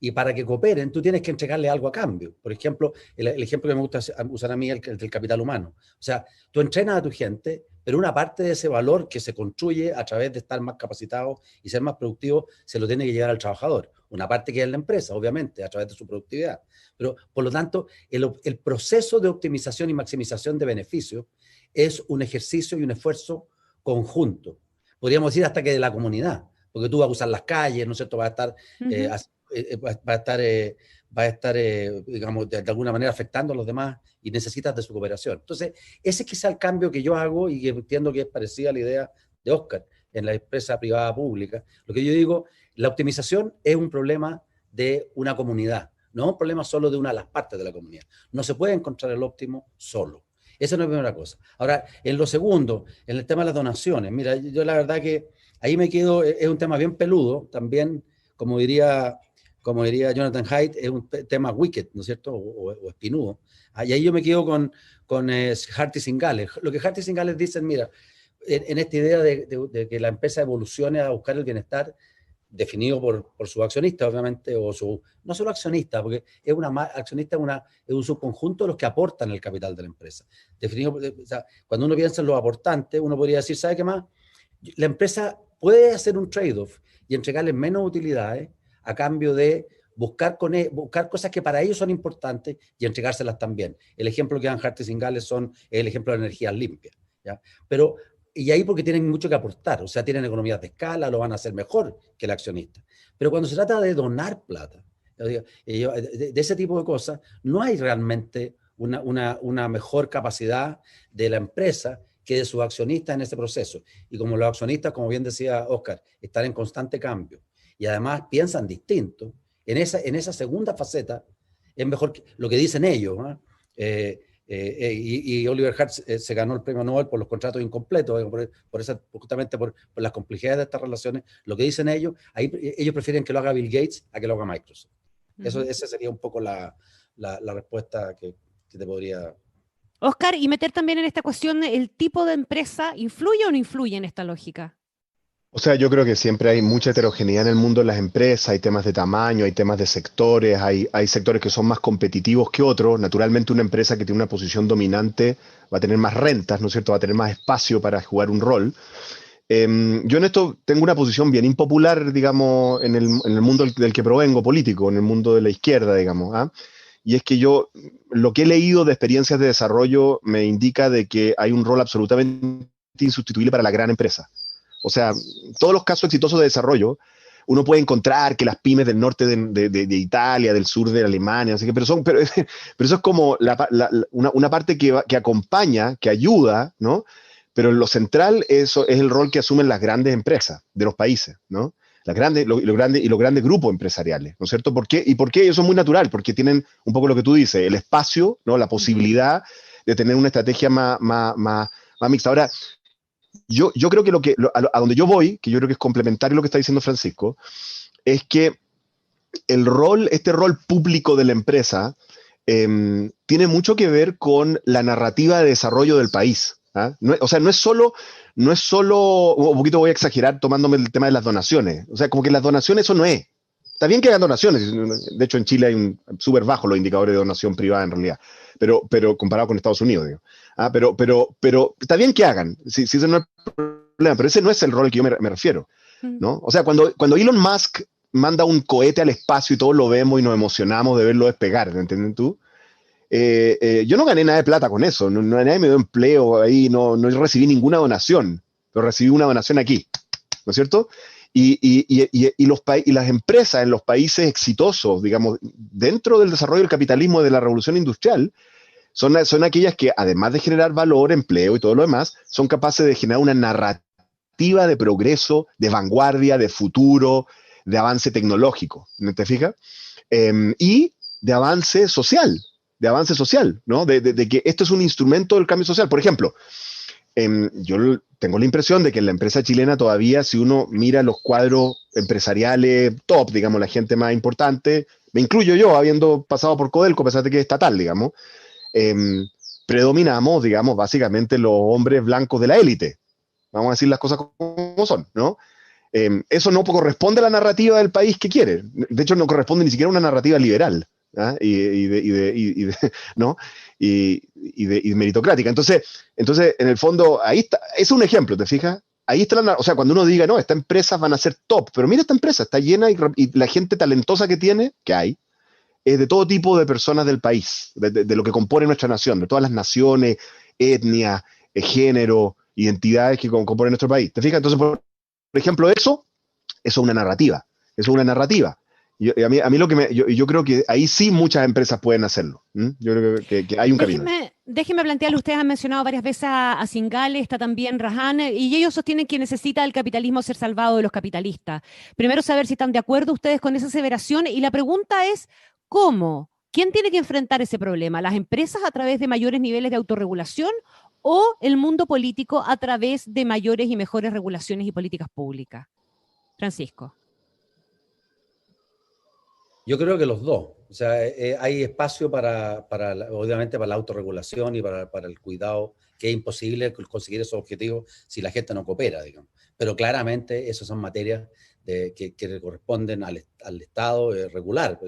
Y para que cooperen, tú tienes que entregarle algo a cambio. Por ejemplo, el ejemplo que me gusta usar a mí es el del capital humano. O sea, tú entrenas a tu gente, pero una parte de ese valor que se construye a través de estar más capacitado y ser más productivo, se lo tiene que llevar al trabajador. Una parte que es la empresa, obviamente, a través de su productividad. Pero, por lo tanto, el proceso de optimización y maximización de beneficios es un ejercicio y un esfuerzo conjunto. Podríamos decir hasta que de la comunidad, porque tú vas a usar las calles, ¿no es cierto? Vas a estar... va a estar digamos, de alguna manera afectando a los demás y necesitas de su cooperación. Entonces, ese es quizá el cambio que yo hago y que entiendo que es parecida a la idea de Óscar en la empresa privada pública. Lo que yo digo, la optimización es un problema de una comunidad, no es un problema solo de una de las partes de la comunidad. No se puede encontrar el óptimo solo. Esa no es la primera cosa. Ahora, en lo segundo, en el tema de las donaciones, mira, yo la verdad que ahí me quedo, es un tema bien peludo, también, como diría Jonathan Haidt, es un tema wicked, ¿no es cierto? O espinudo. Y ahí yo me quedo con Hart y Singales. Lo que Hart y Singales dicen, mira, en esta idea de que la empresa evolucione a buscar el bienestar definido por sus accionistas, obviamente, no solo accionistas, porque accionista es un subconjunto de los que aportan el capital de la empresa. Definido, o sea, cuando uno piensa en los aportantes, uno podría decir, ¿sabe qué más? La empresa puede hacer un trade-off y entregarles menos utilidades a cambio de buscar cosas que para ellos son importantes y entregárselas también. El ejemplo que dan Hart y Singales es el ejemplo de energías limpias, ¿ya? Pero y ahí porque tienen mucho que aportar, o sea, tienen economías de escala, lo van a hacer mejor que el accionista. Pero cuando se trata de donar plata, de ese tipo de cosas, no hay realmente una mejor capacidad de la empresa que de sus accionistas en ese proceso. Y como los accionistas, como bien decía Oscar, están en constante cambio y además piensan distinto, en esa segunda faceta es mejor lo que dicen ellos, ¿no? Y Oliver Hart se ganó el premio Nobel por los contratos incompletos, justamente por las complejidades de estas relaciones. Lo que dicen ellos, ellos prefieren que lo haga Bill Gates a que lo haga Microsoft. Esa sería un poco la respuesta que te podría... Oscar, y meter también en esta cuestión el tipo de empresa, ¿influye o no influye en esta lógica? O sea, yo creo que siempre hay mucha heterogeneidad en el mundo de las empresas, hay temas de tamaño, hay temas de sectores, hay sectores que son más competitivos que otros. Naturalmente una empresa que tiene una posición dominante va a tener más rentas, ¿no es cierto? Va a tener más espacio para jugar un rol. Yo en esto tengo una posición bien impopular, digamos, en el mundo del que provengo, político, en el mundo de la izquierda, digamos, ¿ah? Y es que yo, lo que he leído de experiencias de desarrollo me indica de que hay un rol absolutamente insustituible para la gran empresa. O sea, todos los casos exitosos de desarrollo, uno puede encontrar que las pymes del norte de Italia, del sur de Alemania, no sé qué, pero eso es como una parte que acompaña, que ayuda, ¿no? Pero en lo central eso es el rol que asumen las grandes empresas de los países, ¿no? Los grandes grupos empresariales, ¿no es cierto? ¿Por qué? ¿Y por qué? Eso es muy natural, porque tienen un poco lo que tú dices, el espacio, ¿no? La posibilidad de tener una estrategia más mixta. Ahora, yo creo que a donde yo voy, que yo creo que es complementario a lo que está diciendo Francisco, es que este rol público de la empresa tiene mucho que ver con la narrativa de desarrollo del país. ¿Ah? O sea, no es solo, un poquito voy a exagerar tomándome el tema de las donaciones. O sea, como que las donaciones eso no es. Está bien que hagan donaciones. De hecho, en Chile hay un súper bajo los indicadores de donación privada en realidad, pero comparado con Estados Unidos, digo. Ah, pero está bien que hagan, si ese no es el problema, pero ese no es el rol al que yo me refiero, ¿no? O sea, cuando Elon Musk manda un cohete al espacio y todos lo vemos y nos emocionamos de verlo despegar, ¿entiendes tú? Yo no gané nada de plata con eso, nadie me dio empleo ahí, no recibí ninguna donación, pero recibí una donación aquí, ¿no es cierto? Y las empresas en los países exitosos, digamos, dentro del desarrollo del capitalismo de la revolución industrial, son aquellas que, además de generar valor, empleo y todo lo demás, son capaces de generar una narrativa de progreso, de vanguardia, de futuro, de avance tecnológico, ¿no te fijas? Y de avance social, ¿no? De que esto es un instrumento del cambio social. Por ejemplo, yo tengo la impresión de que en la empresa chilena todavía, si uno mira los cuadros empresariales top, digamos, la gente más importante, me incluyo yo, habiendo pasado por Codelco, a pesar de que es estatal, digamos, predominamos, digamos, básicamente los hombres blancos de la élite. Vamos a decir las cosas como son, ¿no? Eso no corresponde a la narrativa del país que quiere. De hecho, no corresponde ni siquiera a una narrativa liberal, ¿ah? ¿No? y meritocrática. Entonces, en el fondo, ahí está, es un ejemplo, ¿te fijas? Ahí está o sea, cuando uno diga, no, estas empresas van a ser top, pero mira esta empresa, está llena y la gente talentosa que hay, es de todo tipo de personas del país, de lo que compone nuestra nación, de todas las naciones, etnias, género, identidades que componen nuestro país. ¿Te fijas? Entonces, por ejemplo, eso es una narrativa. Eso es una narrativa. Y a mí lo que yo creo que ahí sí muchas empresas pueden hacerlo. Yo creo que hay un camino. Déjenme plantearle, ustedes han mencionado varias veces a Singale, está también Rajan, y ellos sostienen que necesita el capitalismo ser salvado de los capitalistas. Primero, saber si están de acuerdo ustedes con esa aseveración, y la pregunta es, ¿cómo? ¿Quién tiene que enfrentar ese problema? ¿Las empresas a través de mayores niveles de autorregulación o el mundo político a través de mayores y mejores regulaciones y políticas públicas? Francisco. Yo creo que los dos. O sea, hay espacio obviamente, para la autorregulación y para el cuidado, que es imposible conseguir esos objetivos si la gente no coopera, digamos. Pero claramente esas son materias que le corresponden al Estado regular.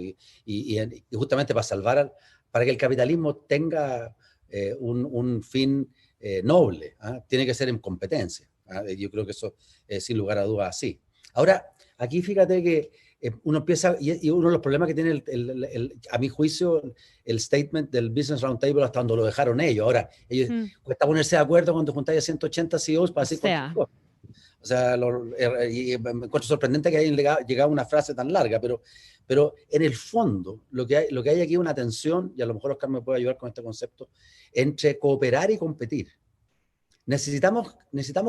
Y justamente para que el capitalismo tenga un fin noble, ¿ah? Tiene que ser en competencia, ¿ah? Yo creo que eso es sin lugar a dudas así. Ahora, aquí fíjate que uno empieza, y uno de los problemas que tiene, a mi juicio, el statement del Business Roundtable hasta donde lo dejaron ellos. Ahora, ellos cuesta ponerse de acuerdo cuando juntáis a 180 CEOs para decir cualquier cosa. O sea, y me encuentro sorprendente que hayan llegado a una frase tan larga, pero en el fondo lo que hay aquí es una tensión, y a lo mejor Oscar me puede ayudar con este concepto, entre cooperar y competir. Necesitamos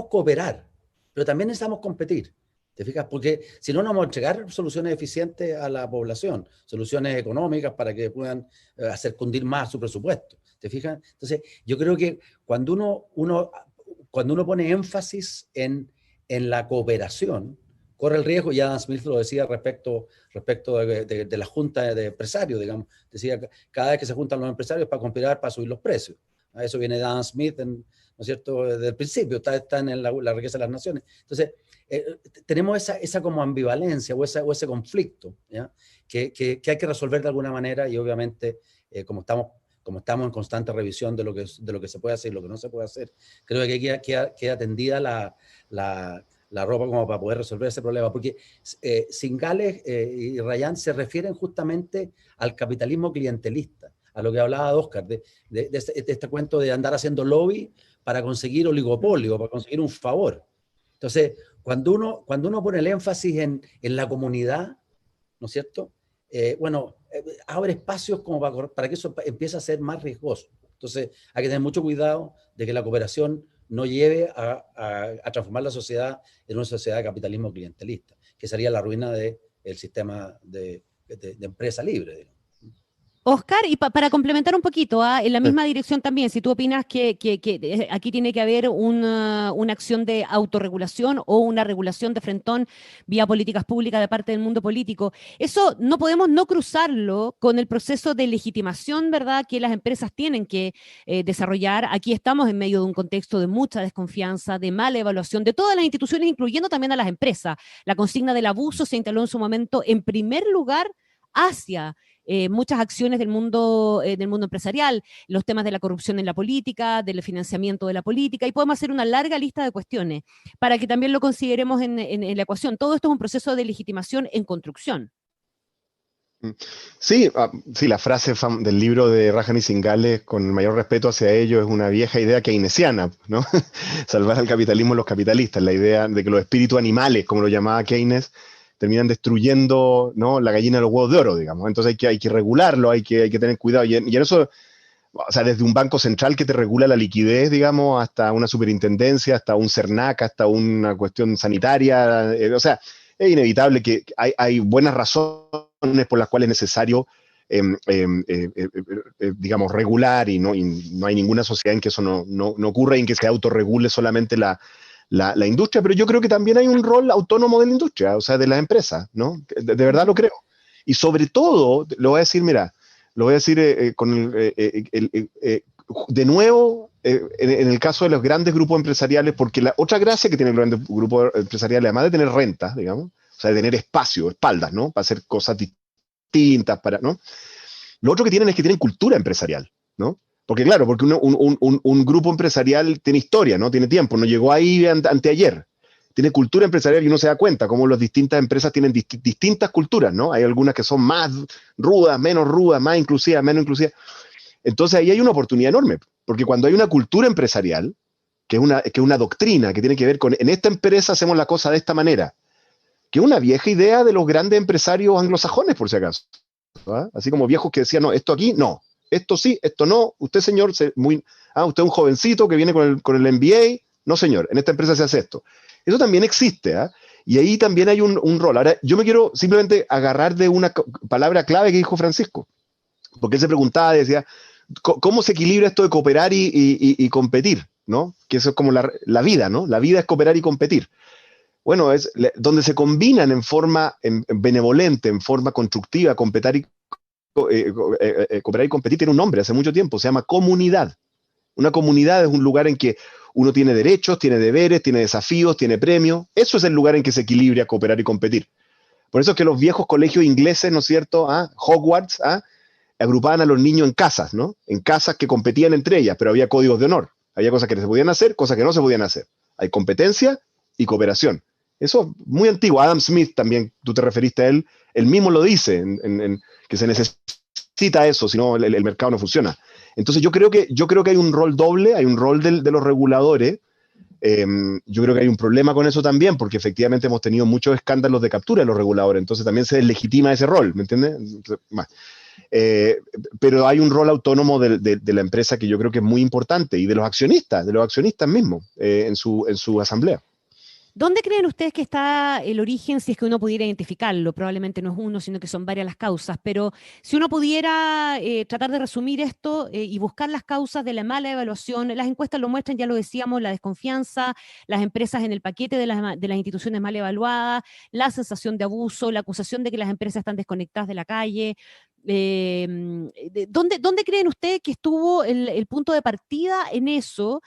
cooperar, pero también necesitamos competir. ¿Te fijas? Porque si no, no vamos a entregar soluciones eficientes a la población, soluciones económicas para que puedan hacer cundir más su presupuesto. ¿Te fijas? Entonces, yo creo que cuando uno pone énfasis en la cooperación, corre el riesgo, ya Adam Smith lo decía respecto de la junta de empresarios, digamos, decía que cada vez que se juntan los empresarios para competir, para subir los precios. A eso viene Adam Smith, ¿no es cierto?, desde el principio, está en la riqueza de las naciones. Entonces, tenemos esa como ambivalencia o ese conflicto, ¿ya? Que hay que resolver de alguna manera, y obviamente, como estamos en constante revisión de lo que se puede hacer y lo que no se puede hacer, creo que aquí queda tendida la ropa como para poder resolver ese problema, porque Zingales y Rayán se refieren justamente al capitalismo clientelista, a lo que hablaba Oscar, de este cuento de andar haciendo lobby para conseguir oligopolio, para conseguir un favor. Entonces, cuando uno pone el énfasis en la comunidad, ¿no es cierto?, abre espacios como para que eso empiece a ser más riesgoso. Entonces, hay que tener mucho cuidado de que la cooperación no lleve a transformar la sociedad en una sociedad de capitalismo clientelista, que sería la ruina del sistema de empresa libre, digamos. Oscar, y para complementar un poquito, en la misma dirección también, si tú opinas que aquí tiene que haber una acción de autorregulación o una regulación de frentón vía políticas públicas de parte del mundo político, eso no podemos no cruzarlo con el proceso de legitimación, ¿verdad?, que las empresas tienen que desarrollar. Aquí estamos en medio de un contexto de mucha desconfianza, de mala evaluación de todas las instituciones, incluyendo también a las empresas. La consigna del abuso se instaló en su momento en primer lugar hacia muchas acciones del mundo empresarial, los temas de la corrupción en la política, del financiamiento de la política, y podemos hacer una larga lista de cuestiones para que también lo consideremos en la ecuación. Todo esto es un proceso de legitimación en construcción. Sí, la frase del libro de Rajan y Zingales, con el mayor respeto hacia ellos, es una vieja idea keynesiana, ¿no? Salvar al capitalismo los capitalistas, la idea de que los espíritus animales, como lo llamaba Keynes, terminan destruyendo, ¿no?, la gallina de los huevos de oro, digamos. Entonces hay que regularlo, hay que tener cuidado. Y en eso, o sea, desde un banco central que te regula la liquidez, digamos, hasta una superintendencia, hasta un CERNAC, hasta una cuestión sanitaria. O sea, es inevitable que hay buenas razones por las cuales es necesario, digamos, regular, y no hay ninguna sociedad en que eso no ocurra y en que se autorregule solamente la industria, pero yo creo que también hay un rol autónomo de la industria, o sea, de las empresas, ¿no? De verdad lo creo. Y sobre todo, lo voy a decir, mira, lo voy a decir de nuevo, en el caso de los grandes grupos empresariales, porque la otra gracia que tienen los grandes grupos empresariales, además de tener rentas, digamos, o sea, de tener espacio, espaldas, ¿no?, para hacer cosas distintas, ¿no? Lo otro que tienen es que tienen cultura empresarial, ¿no? Porque claro, porque un grupo empresarial tiene historia, ¿no? Tiene tiempo, no llegó ahí anteayer. Tiene cultura empresarial y uno se da cuenta cómo las distintas empresas tienen distintas culturas, ¿no? Hay algunas que son más rudas, menos rudas, más inclusivas, menos inclusivas. Entonces ahí hay una oportunidad enorme, porque cuando hay una cultura empresarial, que es una doctrina que tiene que ver con, en esta empresa hacemos la cosa de esta manera, que es una vieja idea de los grandes empresarios anglosajones, por si acaso, ¿verdad? Así como viejos que decían, no, esto aquí, no. Esto sí, esto no. Usted, señor, usted es un jovencito que viene con el MBA. No, señor, en esta empresa se hace esto. Eso también existe, ¿eh? Y ahí también hay un rol. Ahora, yo me quiero simplemente agarrar de una palabra clave que dijo Francisco, porque él se preguntaba, decía, ¿cómo se equilibra esto de cooperar y competir, ¿no? Que eso es como la vida, ¿no? La vida es cooperar y competir. Bueno, es donde se combinan en forma benevolente, en forma constructiva, cooperar y competir tiene un nombre hace mucho tiempo, se llama comunidad. Una comunidad es un lugar en que uno tiene derechos, tiene deberes, tiene desafíos, tiene premios. Eso es el lugar en que se equilibra cooperar y competir. Por eso es que los viejos colegios ingleses, ¿no es cierto?, Hogwarts, agrupaban a los niños en casas, ¿no? En casas que competían entre ellas, pero había códigos de honor. Había cosas que se podían hacer, cosas que no se podían hacer. Hay competencia y cooperación. Eso es muy antiguo. Adam Smith también, tú te referiste a él, él mismo lo dice, que se necesita eso, si no el mercado no funciona. Entonces yo creo que hay un rol doble, hay un rol de los reguladores. Yo creo que hay un problema con eso también, porque efectivamente hemos tenido muchos escándalos de captura de los reguladores, entonces también se deslegitima ese rol, ¿me entiendes? Pero hay un rol autónomo de la empresa que yo creo que es muy importante, y de los accionistas mismos, en su asamblea. ¿Dónde creen ustedes que está el origen, si es que uno pudiera identificarlo? Probablemente no es uno, sino que son varias las causas, pero si uno pudiera tratar de resumir esto y buscar las causas de la mala evaluación, las encuestas lo muestran, ya lo decíamos, la desconfianza, las empresas en el paquete de las instituciones mal evaluadas, la sensación de abuso, la acusación de que las empresas están desconectadas de la calle. ¿Dónde creen ustedes que estuvo el punto de partida en eso?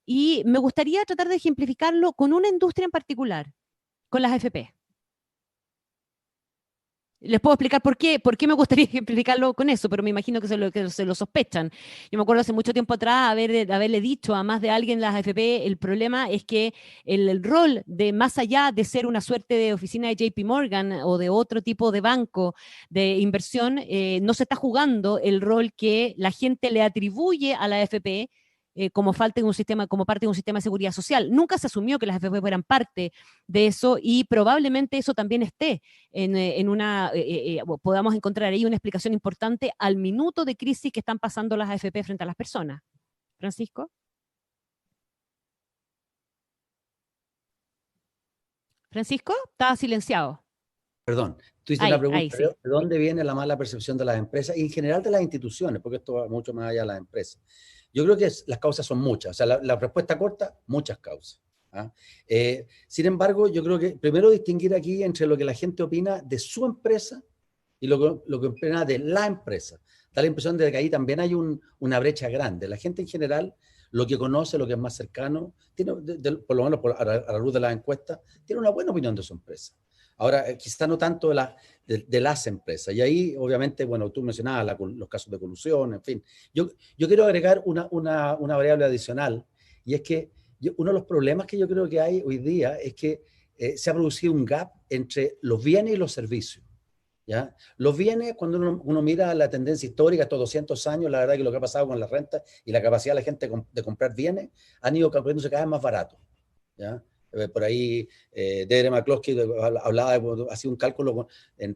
Y me gustaría tratar de ejemplificarlo con una industria en particular, con las AFP. Les puedo explicar por qué me gustaría ejemplificarlo con eso, pero me imagino que se lo sospechan. Yo me acuerdo hace mucho tiempo atrás haberle dicho a más de alguien las AFP, el problema es que el rol de más allá de ser una suerte de oficina de JP Morgan o de otro tipo de banco de inversión, no se está jugando el rol que la gente le atribuye a la AFP como parte de un sistema de seguridad social. Nunca se asumió que las AFP fueran parte de eso y probablemente eso también esté podamos encontrar ahí una explicación importante al minuto de crisis que están pasando las AFP frente a las personas. Francisco. Francisco, estaba silenciado. Perdón, tú hiciste la pregunta, sí. ¿de dónde viene la mala percepción de las empresas y en general de las instituciones? Porque esto va mucho más allá de las empresas. Yo creo que las causas son muchas, o sea, la respuesta corta, muchas causas. ¿Ah? Sin embargo, yo creo que primero distinguir aquí entre lo que la gente opina de su empresa y lo que opina de la empresa. Da la impresión de que ahí también hay una brecha grande. La gente en general, lo que conoce, lo que es más cercano, tiene, por lo menos a la luz de las encuestas, tiene una buena opinión de su empresa. Ahora, quizá no tanto de las empresas. Y ahí, obviamente, bueno, tú mencionabas los casos de colusión, en fin. Yo quiero agregar una variable adicional, y es que uno de los problemas que yo creo que hay hoy día es que se ha producido un gap entre los bienes y los servicios. ¿Ya? Los bienes, cuando uno mira la tendencia histórica, estos 200 años, la verdad que lo que ha pasado con la renta y la capacidad de la gente de comprar bienes han ido volviéndose cada vez más baratos. ¿Ya? Por ahí, Deirdre McCloskey hablaba, hacía un cálculo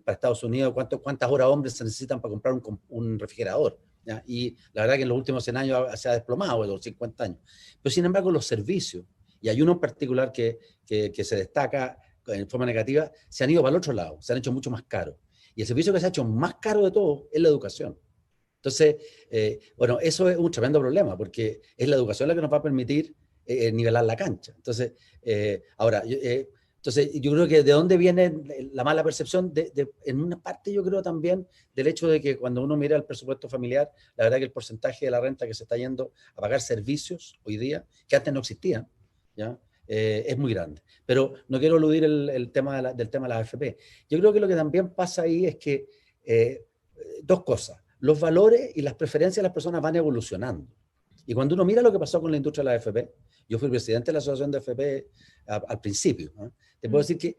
para Estados Unidos, cuántas horas hombres se necesitan para comprar un refrigerador. ¿Ya? Y la verdad que en los últimos 100 años se ha desplomado, en los 50 años. Pero sin embargo, los servicios, y hay uno en particular que se destaca en forma negativa, se han ido para el otro lado, se han hecho mucho más caros. Y el servicio que se ha hecho más caro de todo es la educación. Entonces, bueno, eso es un tremendo problema, porque es la educación la que nos va a permitir nivelar la cancha. Entonces, entonces, yo creo que de dónde viene la mala percepción, en una parte yo creo también del hecho de que cuando uno mira el presupuesto familiar, la verdad que el porcentaje de la renta que se está yendo a pagar servicios hoy día, que antes no existían, ¿ya? Es muy grande. Pero no quiero eludir el tema del tema de la AFP. Yo creo que lo que también pasa ahí es que dos cosas. Los valores y las preferencias de las personas van evolucionando. Y cuando uno mira lo que pasó con la industria de la AFP, yo fui presidente de la asociación de AFP al principio. ¿Eh? Te puedo decir que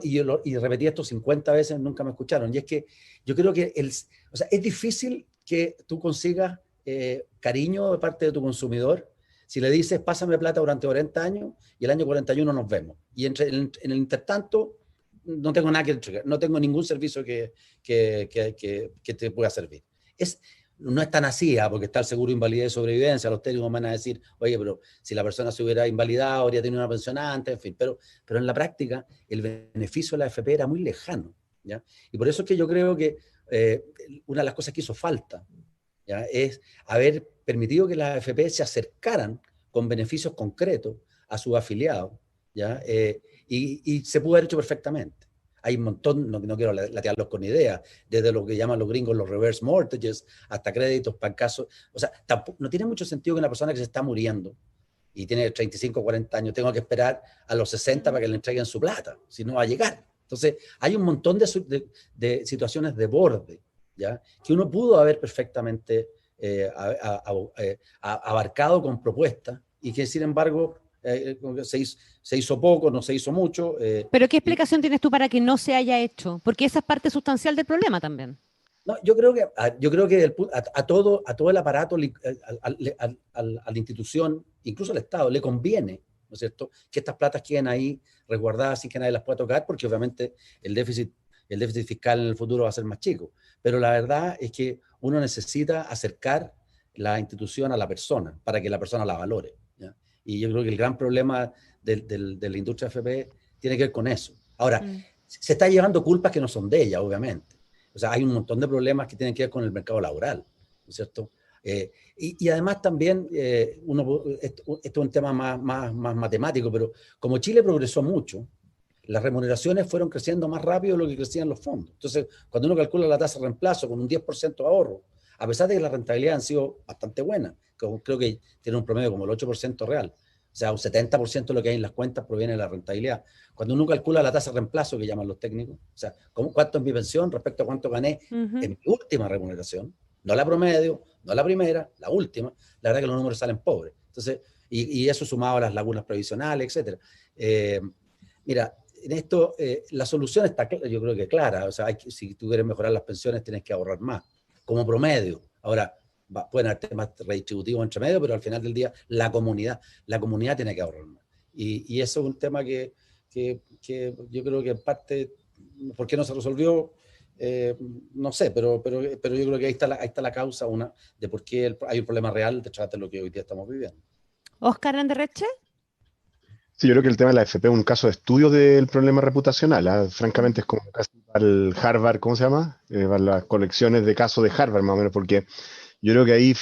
y repetí esto 50 veces, nunca me escucharon. Y es que yo creo que o sea, es difícil que tú consigas cariño de parte de tu consumidor si le dices, pásame plata durante 40 años y el año 41 nos vemos. Y en el intertanto, no tengo nada que entregar, no tengo ningún servicio que te pueda servir. No es tan así, porque está el seguro de invalidez y sobrevivencia, los técnicos van a decir, oye, pero si la persona se hubiera invalidado, habría tenido una pensión antes, en fin, pero en la práctica el beneficio de la AFP era muy lejano, ¿ya? Y por eso es que yo creo que una de las cosas que hizo falta, ¿ya? Es haber permitido que las AFP se acercaran con beneficios concretos a sus afiliados, ¿ya? Y se pudo haber hecho perfectamente. Hay un montón, no quiero latearlos con ideas, desde lo que llaman los gringos los reverse mortgages, hasta créditos para casos. O sea, no tiene mucho sentido que una persona que se está muriendo y tiene 35 o 40 años tenga que esperar a los 60 para que le entreguen su plata, si no va a llegar. Entonces, hay un montón de situaciones de borde, ¿ya? Que uno pudo haber perfectamente abarcado con propuestas y que, sin embargo, como que se hizo poco, no se hizo mucho. Pero ¿qué explicación tienes tú para que no se haya hecho? Porque esa es parte sustancial del problema también. No, yo creo que a todo el aparato, a la institución, incluso al Estado, le conviene, ¿no es cierto?, que estas platas queden ahí resguardadas sin que nadie las pueda tocar, porque obviamente el déficit fiscal en el futuro va a ser más chico. Pero la verdad es que uno necesita acercar la institución a la persona para que la persona la valore, ¿ya? Y yo creo que el gran problema de la industria FP tiene que ver con eso. Ahora, se está llevando culpas que no son de ella, obviamente. O sea, hay un montón de problemas que tienen que ver con el mercado laboral, ¿no es cierto? Y además también, esto es un tema más matemático, pero como Chile progresó mucho, las remuneraciones fueron creciendo más rápido de lo que crecían los fondos. Entonces, cuando uno calcula la tasa de reemplazo con un 10% de ahorro, a pesar de que la rentabilidad han sido bastante buena, creo que tiene un promedio como el 8% real, o sea, un 70% de lo que hay en las cuentas proviene de la rentabilidad. Cuando uno calcula la tasa de reemplazo, que llaman los técnicos, o sea, cuánto es mi pensión respecto a cuánto gané en mi última remuneración, no la promedio, no la primera, la última, la verdad que los números salen pobres. Entonces, y eso sumado a las lagunas previsionales, etc. Mira, en esto la solución está, yo creo que clara. O sea, si tú quieres mejorar las pensiones, tienes que ahorrar más, como promedio. Ahora, pueden haber temas redistributivos entre medio, pero al final del día la comunidad tiene que ahorrar más. Y eso es un tema que yo creo que en parte, ¿por qué no se resolvió? No sé, pero yo creo que ahí está la causa de por qué hay un problema real detrás de lo que hoy día estamos viviendo. Oscar Anderreche. Sí, yo creo que el tema de la FP es un caso de estudio del problema reputacional, ¿eh? Francamente es como casi para el Harvard, ¿cómo se llama? Para las colecciones de casos de Harvard, más o menos, porque yo creo que ahí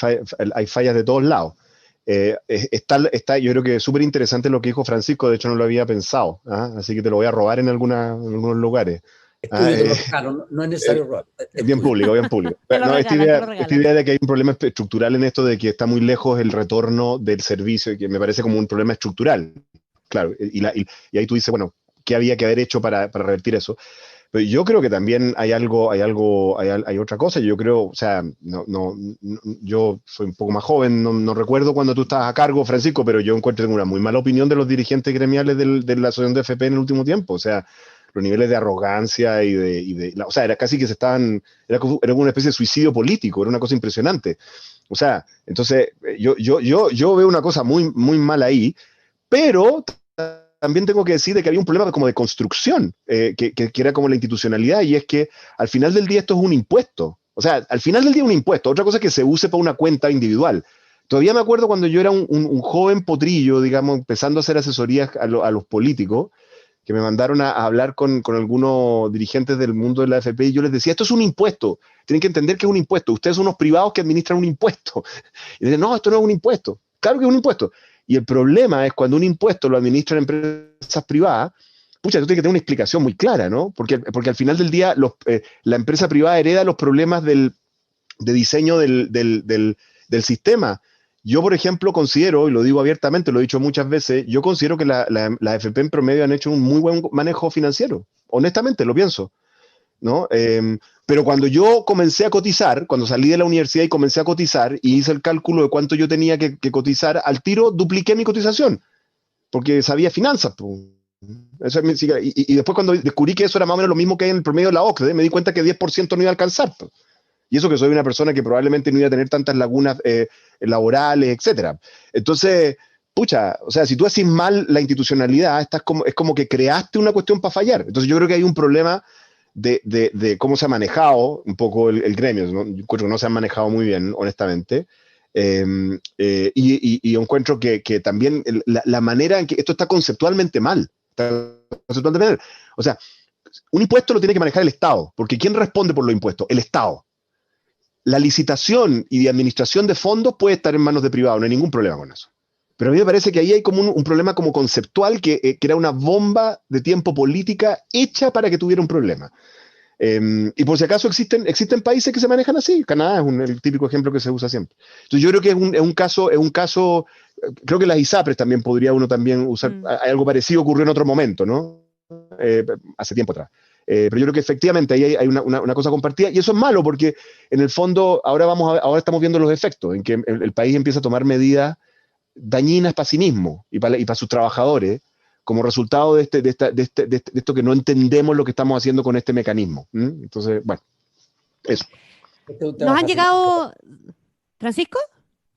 hay fallas de todos lados. Yo creo que es súper interesante lo que dijo Francisco, de hecho no lo había pensado, ¿eh? Así que te lo voy a robar en algunos lugares. No es necesario robar. Bien público, bien público. No, esta idea de que hay un problema estructural en esto de que está muy lejos el retorno del servicio, y que me parece como un problema estructural. Claro, y ahí tú dices, bueno, ¿qué había que haber hecho para revertir eso? Pero yo creo que también hay otra cosa. Yo creo, o sea, yo soy un poco más joven, no recuerdo cuando tú estabas a cargo, Francisco, pero yo encuentro una muy mala opinión de los dirigentes gremiales de la asociación de FP en el último tiempo. O sea, los niveles de arrogancia o sea, era casi que era como una especie de suicidio político, era una cosa impresionante. O sea, entonces yo veo una cosa muy, muy mal ahí, pero también tengo que decir de que había un problema como de construcción, que era como la institucionalidad, y es que al final del día esto es un impuesto. O sea, al final del día es un impuesto. Otra cosa es que se use para una cuenta individual. Todavía me acuerdo cuando yo era un joven potrillo, digamos, empezando a hacer asesorías a los políticos, que me mandaron a hablar con algunos dirigentes del mundo de la AFP, y yo les decía, esto es un impuesto, tienen que entender que es un impuesto, ustedes son unos privados que administran un impuesto. Y dicen, no, esto no es un impuesto. Claro que es un impuesto. Y el problema es cuando un impuesto lo administran empresas privadas, pucha, tú tienes que tener una explicación muy clara, ¿no? Porque al final del día la empresa privada hereda los problemas de diseño del sistema. Yo, por ejemplo, considero, y lo digo abiertamente, lo he dicho muchas veces, yo considero que la FP en promedio han hecho un muy buen manejo financiero. Honestamente, lo pienso, ¿no? Pero cuando yo comencé a cotizar, cuando salí de la universidad y comencé a cotizar y hice el cálculo de cuánto yo tenía que cotizar, al tiro dupliqué mi cotización, porque sabía finanzas. Y después cuando descubrí que eso era más o menos lo mismo que hay en el promedio de la OCDE, me di cuenta que 10% no iba a alcanzar. Y eso que soy una persona que probablemente no iba a tener tantas lagunas laborales, etcétera. Entonces, pucha, o sea, si tú haces mal la institucionalidad, es como que creaste una cuestión para fallar. Entonces yo creo que hay un problema de cómo se ha manejado un poco el gremio, ¿no? Yo encuentro que no se han manejado muy bien, honestamente. Y encuentro que también la manera en que esto está conceptualmente mal. O sea, un impuesto lo tiene que manejar el Estado, porque ¿quién responde por los impuestos? El Estado. La licitación y de administración de fondos puede estar en manos de privados, no hay ningún problema con eso. Pero a mí me parece que ahí hay como un problema como conceptual que era una bomba de tiempo política hecha para que tuviera un problema. Y por si acaso existen países que se manejan así. Canadá es el típico ejemplo que se usa siempre. Entonces yo creo que es un caso, creo que las ISAPRES también podría uno también usar, algo parecido ocurrió en otro momento, ¿no? Hace tiempo atrás. Pero yo creo que efectivamente ahí hay una cosa compartida, y eso es malo porque en el fondo ahora estamos viendo los efectos, en que el país empieza a tomar medidas dañinas para sí mismo y para sus trabajadores, como resultado de esto que no entendemos lo que estamos haciendo con este mecanismo. Entonces, bueno, eso. Este es un tema Nos han fascinante. llegado, Francisco.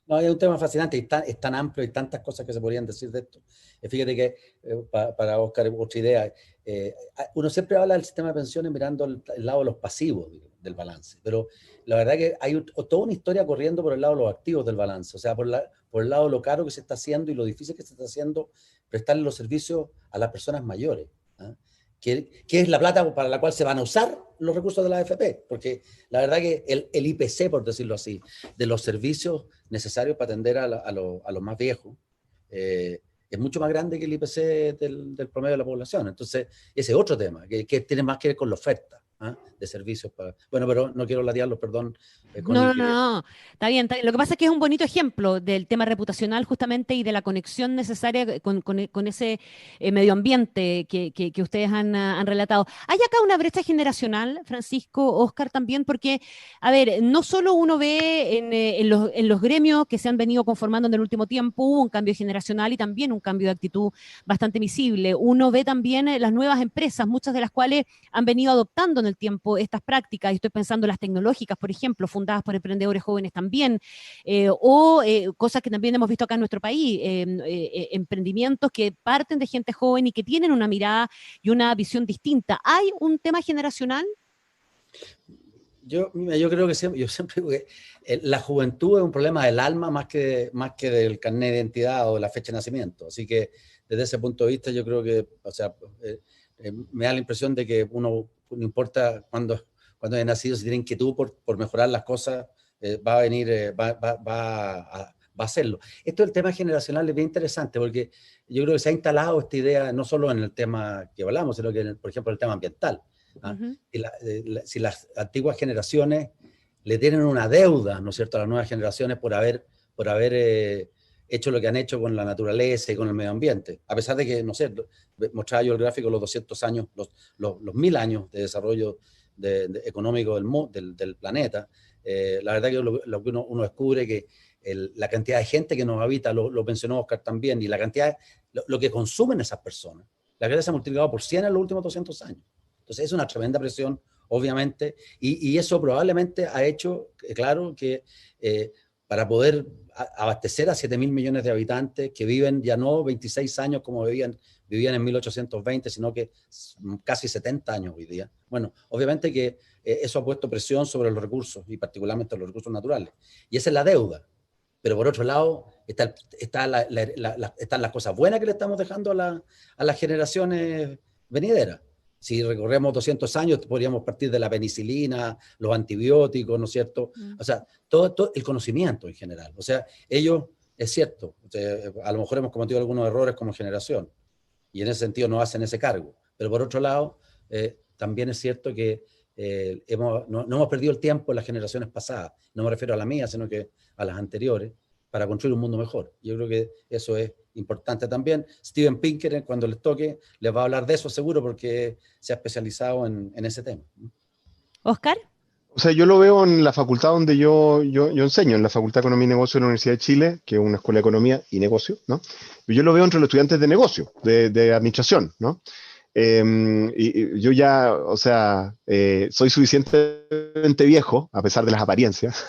No, es un tema fascinante y es tan amplio y tantas cosas que se podrían decir de esto. Fíjate que, para Oscar, otra idea, uno siempre habla del sistema de pensiones mirando el lado de los pasivos del balance, pero la verdad que hay toda una historia corriendo por el lado de los activos del balance, o sea, por el lado de lo caro que se está haciendo y lo difícil que se está haciendo prestarle los servicios a las personas mayores, ¿eh? Que es la plata para la cual se van a usar los recursos de la AFP, porque la verdad que el IPC, por decirlo así, de los servicios necesarios para atender a los más viejos, es mucho más grande que el IPC del promedio de la población. Entonces, ese es otro tema, que tiene más que ver con la oferta de servicios. Bueno, pero no quiero latearlos, perdón. No, está bien, está bien. Lo que pasa es que es un bonito ejemplo del tema reputacional justamente y de la conexión necesaria con ese medio ambiente que ustedes han relatado. Hay acá una brecha generacional, Francisco, Oscar, también, porque, a ver, no solo uno ve en los gremios que se han venido conformando en el último tiempo, hubo un cambio generacional y también un cambio de actitud bastante visible. Uno ve también las nuevas empresas, muchas de las cuales han venido adoptando en el tiempo estas prácticas, y estoy pensando en las tecnológicas, por ejemplo, fundadas por emprendedores jóvenes también, cosas que también hemos visto acá en nuestro país, emprendimientos que parten de gente joven y que tienen una mirada y una visión distinta. ¿Hay un tema generacional? Yo creo que yo siempre digo que la juventud es un problema del alma más que del carnet de identidad o de la fecha de nacimiento. Así que desde ese punto de vista yo creo que, o sea, me da la impresión de que uno, no importa cuándo haya nacido, si tiene inquietud por mejorar las cosas, va a venir, va a hacerlo. Esto del tema generacional es bien interesante porque yo creo que se ha instalado esta idea no solo en el tema que hablamos, sino que, por ejemplo, el tema ambiental. Uh-huh. Si las antiguas generaciones le tienen una deuda, ¿no es cierto?, a las nuevas generaciones por haber hecho lo que han hecho con la naturaleza y con el medio ambiente, a pesar de que, no sé, mostraba yo el gráfico, los 200 años, los 1000 años de desarrollo económico del planeta, la verdad que lo que uno descubre que la cantidad de gente que nos habita, lo mencionó Oscar también, y la cantidad, lo que consumen esas personas, la verdad se ha multiplicado por 100 en los últimos 200 años. Entonces es una tremenda presión, obviamente, y eso probablemente ha hecho, claro, que para poder abastecer a 7.000 millones de habitantes que viven ya no 26 años como vivían en 1820, sino que casi 70 años hoy día. Bueno, obviamente que eso ha puesto presión sobre los recursos, y particularmente los recursos naturales. Y esa es la deuda. Pero por otro lado, están las cosas buenas que le estamos dejando a las generaciones venideras. Si recorremos 200 años, podríamos partir de la penicilina, los antibióticos, ¿no es cierto? O sea, todo el conocimiento en general. O sea, ellos, es cierto, a lo mejor hemos cometido algunos errores como generación, y en ese sentido nos hacen ese cargo. Pero por otro lado, también es cierto que no hemos perdido el tiempo en las generaciones pasadas. No me refiero a la mía, sino que a las anteriores, para construir un mundo mejor. Yo creo que eso es importante también. Steven Pinker, cuando les toque, les va a hablar de eso seguro, porque se ha especializado en ese tema. ¿Oscar? O sea, yo lo veo en la facultad donde yo enseño, en la Facultad de Economía y Negocio de la Universidad de Chile, que es una escuela de economía y negocio, ¿no? Yo lo veo entre los estudiantes de negocio, de administración, ¿no? Y yo ya, o sea, soy suficientemente viejo, a pesar de las apariencias,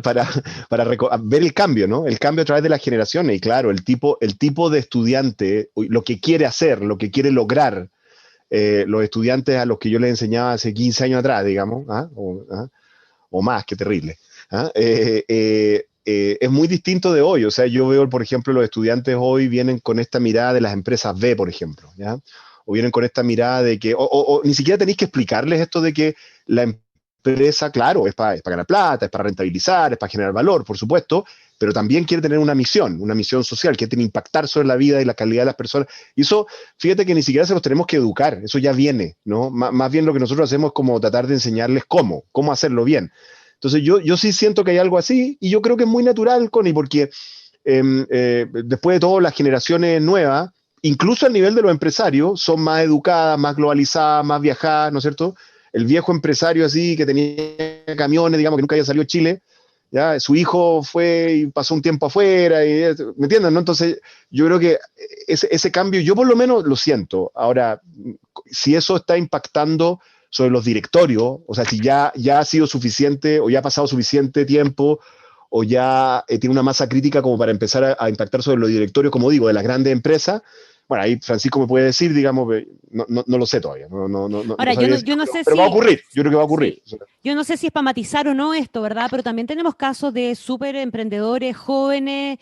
para ver el cambio, ¿no? El cambio a través de las generaciones. Y claro, el tipo de estudiante, lo que quiere hacer, lo que quiere lograr, los estudiantes a los que yo les enseñaba hace 15 años atrás, digamos, o más, qué terrible, es muy distinto de hoy. O sea, yo veo, por ejemplo, los estudiantes hoy vienen con esta mirada de las empresas B, por ejemplo, ¿ya? O vienen con esta mirada de que, o ni siquiera tenéis que explicarles esto de que la empresa, claro, es para ganar plata, es para rentabilizar, es para generar valor, por supuesto, pero también quiere tener una misión social, que tiene que impactar sobre la vida y la calidad de las personas. Y eso, fíjate que ni siquiera se los tenemos que educar, eso ya viene, ¿no? Más bien lo que nosotros hacemos es como tratar de enseñarles cómo hacerlo bien. Entonces yo sí siento que hay algo así, y yo creo que es muy natural, Connie, porque después de todo las generaciones nuevas, incluso al nivel de los empresarios, son más educadas, más globalizadas, más viajadas, ¿no es cierto? El viejo empresario así, que tenía camiones, digamos, que nunca había salido de Chile, ¿ya? Su hijo fue y pasó un tiempo afuera, ¿me entienden? ¿No? Entonces, yo creo que ese cambio, yo por lo menos lo siento. Ahora, si eso está impactando sobre los directorios, o sea, si ya ha sido suficiente o ya ha pasado suficiente tiempo o ya tiene una masa crítica como para empezar a impactar sobre los directorios, como digo, de las grandes empresas. Bueno, ahí Francisco me puede decir, digamos, no lo sé todavía. Ahora, yo no sé pero si... va a ocurrir, yo creo que va a ocurrir. Sí. Yo no sé si es para matizar o no esto, ¿verdad? Pero también tenemos casos de súper emprendedores jóvenes,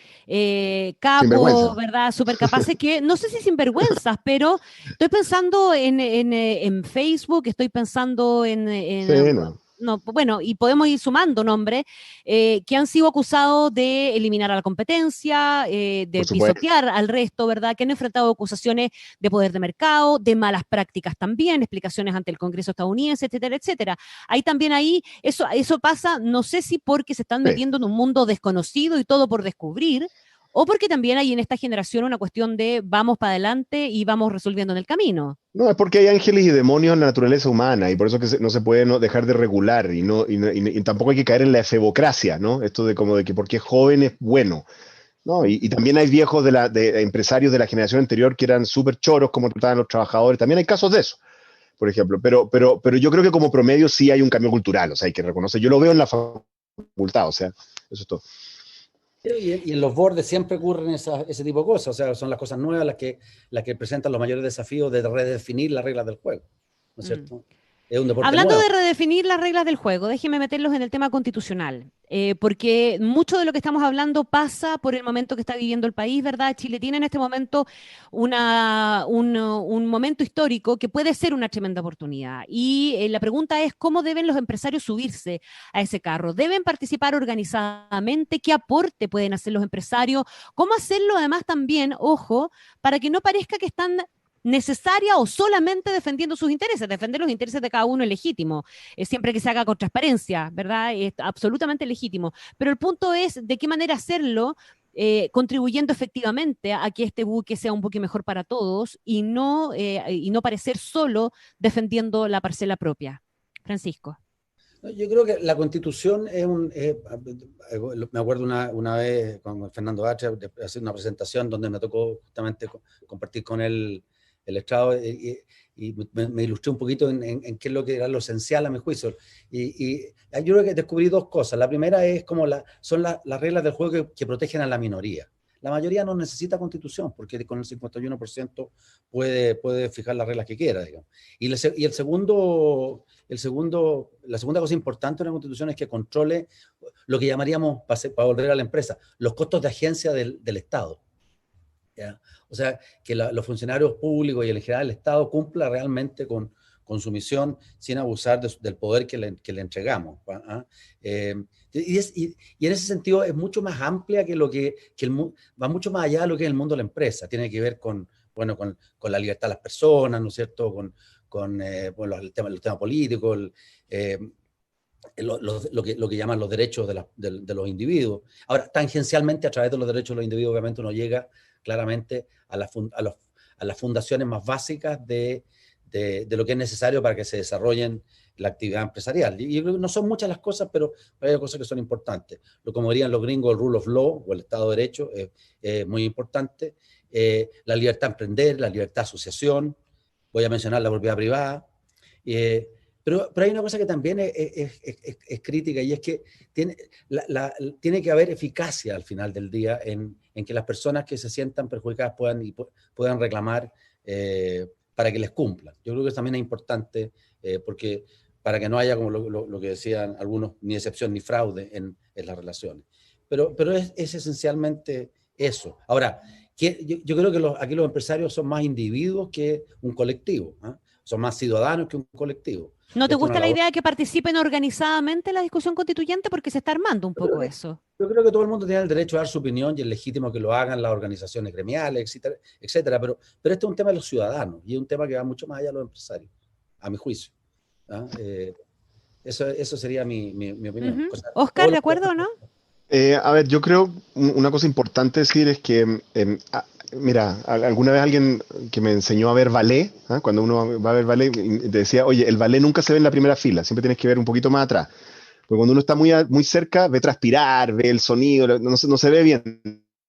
capos, Sinvergüenza. ¿verdad? Súper capaces que, no sé si sinvergüenzas, pero estoy pensando en Facebook, estoy pensando Sí, no, no, bueno, y podemos ir sumando nombres que han sido acusados de eliminar a la competencia, por de supuesto. pisotear al resto, ¿verdad? Que han enfrentado acusaciones de poder de mercado, de malas prácticas también, explicaciones ante el Congreso estadounidense, etcétera, etcétera. Hay también ahí, eso pasa, no sé si porque se están Sí. metiendo en un mundo desconocido y todo por descubrir, o porque también hay en esta generación una cuestión de vamos para adelante y vamos resolviendo en el camino. No, es porque hay ángeles y demonios en la naturaleza humana y por eso que no se puede dejar de regular y tampoco hay que caer en la efebocracia, ¿no? Esto de como de que porque es joven es bueno, ¿no? Y también hay viejos de empresarios de la generación anterior que eran súper choros como trataban a los trabajadores. También hay casos de eso, por ejemplo. Pero yo creo que como promedio sí hay un cambio cultural, o sea, hay que reconocer. Yo lo veo en la facultad, o sea, eso es todo. Y en los bordes siempre ocurren ese tipo de cosas, o sea, son las cosas nuevas las que presentan los mayores desafíos de redefinir las reglas del juego, ¿no es cierto? Es un deporte Hablando nuevo. de redefinir las reglas del juego, déjenme meterlos en el tema constitucional, porque mucho de lo que estamos hablando pasa por el momento que está viviendo el país, ¿verdad? Chile tiene en este momento un momento histórico que puede ser una tremenda oportunidad. Y la pregunta es, ¿cómo deben los empresarios subirse a ese carro? ¿Deben participar organizadamente? ¿Qué aporte pueden hacer los empresarios? ¿Cómo hacerlo además también, ojo, para que no parezca que están necesaria o solamente defendiendo sus intereses? Defender los intereses de cada uno es legítimo, siempre que se haga con transparencia, ¿verdad? Es absolutamente legítimo. Pero el punto es de qué manera hacerlo, contribuyendo efectivamente a que este buque sea un buque mejor para todos y no parecer solo defendiendo la parcela propia. Francisco. Yo creo que la Constitución me acuerdo una vez con Fernando Bacha de hacer una presentación donde me tocó justamente compartir con él el estrado y me ilustré un poquito en qué es lo que era lo esencial a mi juicio. Y yo creo que descubrí dos cosas. La primera es como son las reglas del juego que protegen a la minoría. La mayoría no necesita constitución, porque con el 51% puede fijar las reglas que quiera, digamos. La segunda cosa importante de una constitución es que controle lo que llamaríamos, para volver a la empresa, los costos de agencia del Estado. ¿Ya? O sea, que los funcionarios públicos y en general el Estado cumpla realmente con su misión sin abusar del poder que le entregamos. ¿Ah? Y en ese sentido es mucho más amplia que va mucho más allá de lo que es el mundo de la empresa. Tiene que ver con la libertad de las personas, ¿no es cierto? Con el tema político, lo que llaman los derechos de los individuos. Ahora, tangencialmente, a través de los derechos de los individuos, obviamente uno llega claramente a las fundaciones más básicas de lo que es necesario para que se desarrollen la actividad empresarial. Y yo creo que no son muchas las cosas, pero hay cosas que son importantes. Como dirían los gringos, el rule of law o el Estado de Derecho es muy importante. La libertad de emprender, la libertad de asociación, voy a mencionar la propiedad privada. Pero hay una cosa que también es crítica y es que tiene que haber eficacia al final del día en que las personas que se sientan perjudicadas puedan reclamar para que les cumplan. Yo creo que eso también es importante porque para que no haya, como lo que decían algunos, ni excepción ni fraude en las relaciones. Pero es esencialmente eso. Ahora, yo creo que aquí los empresarios son más individuos que un colectivo, ¿eh? Son más ciudadanos que un colectivo. ¿No te gusta la idea de que participen organizadamente en la discusión constituyente? Porque se está armando un poco eso. Yo creo que todo el mundo tiene el derecho a dar su opinión y es legítimo que lo hagan las organizaciones gremiales, etcétera, etcétera, pero este es un tema de los ciudadanos y es un tema que va mucho más allá de los empresarios, a mi juicio. ¿Ah? Eso sería mi opinión. Oscar, ¿de acuerdo o no? A ver, yo creo una cosa importante decir es que, mira, alguna vez alguien que me enseñó a ver ballet, ¿eh? Cuando uno va a ver ballet, decía, oye, el ballet nunca se ve en la primera fila, siempre tienes que ver un poquito más atrás. Porque cuando uno está muy cerca, ve transpirar, ve el sonido, no se ve bien.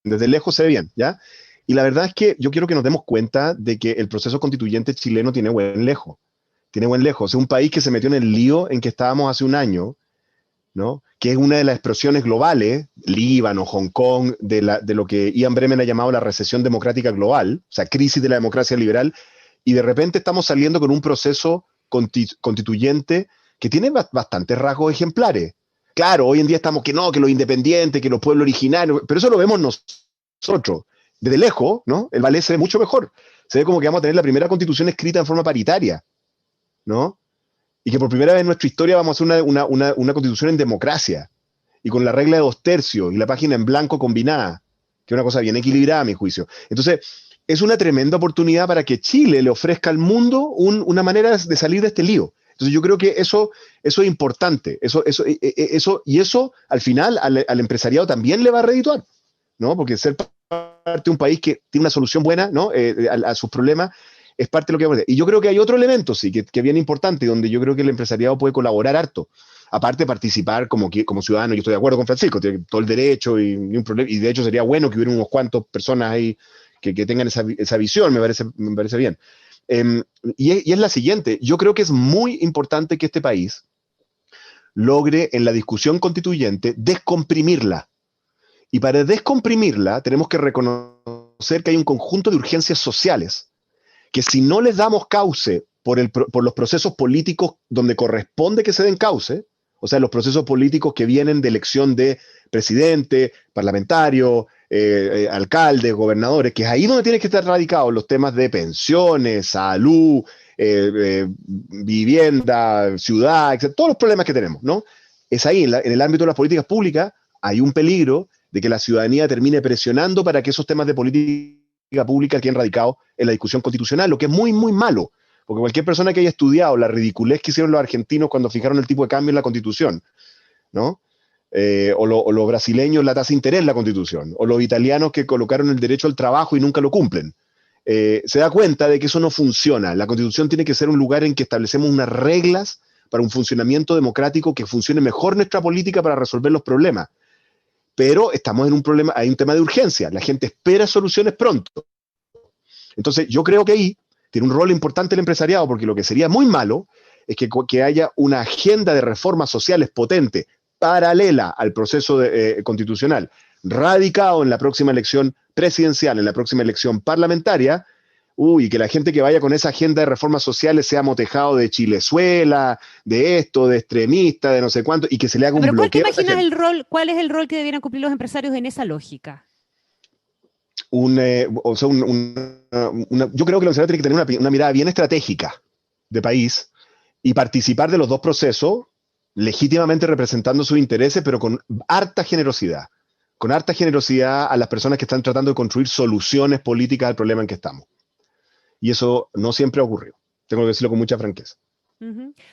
Desde lejos se ve bien, ¿ya? Y la verdad es que yo quiero que nos demos cuenta de que el proceso constituyente chileno tiene buen lejos. Tiene buen lejos. Es un país que se metió en el lío en que estábamos hace un año, ¿no? Que es una de las explosiones globales, Líbano, Hong Kong, de lo que Ian Bremen ha llamado la recesión democrática global, o sea, crisis de la democracia liberal, y de repente estamos saliendo con un proceso constituyente que tiene bastantes rasgos ejemplares. Claro, hoy en día estamos que no, que los independientes, que los pueblos originarios, pero eso lo vemos nosotros. Desde lejos, ¿no? El Valais se ve mucho mejor. Se ve como que vamos a tener la primera constitución escrita en forma paritaria, ¿no? Y que por primera vez en nuestra historia vamos a hacer una constitución en democracia, y con la regla de 2/3 y la página en blanco combinada, que es una cosa bien equilibrada a mi juicio. Entonces, es una tremenda oportunidad para que Chile le ofrezca al mundo una manera de salir de este lío. Entonces yo creo que eso es importante, y eso al final al empresariado también le va a redituar, ¿no? Porque ser parte de un país que tiene una solución buena, ¿no? A sus problemas es parte de lo que vamos a hacer. Y yo creo que hay otro elemento, sí, que es bien importante, donde yo creo que el empresariado puede colaborar harto. Aparte de participar como ciudadano, yo estoy de acuerdo con Francisco, tiene todo el derecho y ni un problema, y de hecho sería bueno que hubiera unos cuantos personas ahí que tengan esa visión, me parece bien. Y es la siguiente, yo creo que es muy importante que este país logre en la discusión constituyente descomprimirla. Y para descomprimirla tenemos que reconocer que hay un conjunto de urgencias sociales que si no les damos cauce por los procesos políticos donde corresponde que se den cauce, o sea, los procesos políticos que vienen de elección de presidente, parlamentario, alcaldes, gobernadores, que es ahí donde tienen que estar radicados los temas de pensiones, salud, vivienda, ciudad, etc., todos los problemas que tenemos, ¿no? Es ahí, en el ámbito de las políticas públicas, hay un peligro de que la ciudadanía termine presionando para que esos temas de política pública queden radicados en la discusión constitucional, lo que es muy, muy malo. Porque cualquier persona que haya estudiado la ridiculez que hicieron los argentinos cuando fijaron el tipo de cambio en la Constitución, ¿no? O los brasileños la tasa de interés en la Constitución, o los italianos que colocaron el derecho al trabajo y nunca lo cumplen, se da cuenta de que eso no funciona. La Constitución tiene que ser un lugar en que establecemos unas reglas para un funcionamiento democrático que funcione mejor nuestra política para resolver los problemas. Pero estamos en un problema, hay un tema de urgencia, la gente espera soluciones pronto. Entonces yo creo que ahí tiene un rol importante el empresariado, porque lo que sería muy malo es que haya una agenda de reformas sociales potente, paralela al proceso constitucional, radicado en la próxima elección presidencial, en la próxima elección parlamentaria, y que la gente que vaya con esa agenda de reformas sociales sea motejado de chilezuela, de esto, de extremista, de no sé cuánto, y que se le haga un bloqueo. ¿Pero cuál te imaginas cuál es el rol que debieran cumplir los empresarios en esa lógica? Yo creo que el empresario tiene que tener una mirada bien estratégica de país y participar de los dos procesos, legítimamente representando sus intereses, pero con harta generosidad a las personas que están tratando de construir soluciones políticas al problema en que estamos. Y eso no siempre ha ocurrido. Tengo que decirlo con mucha franqueza.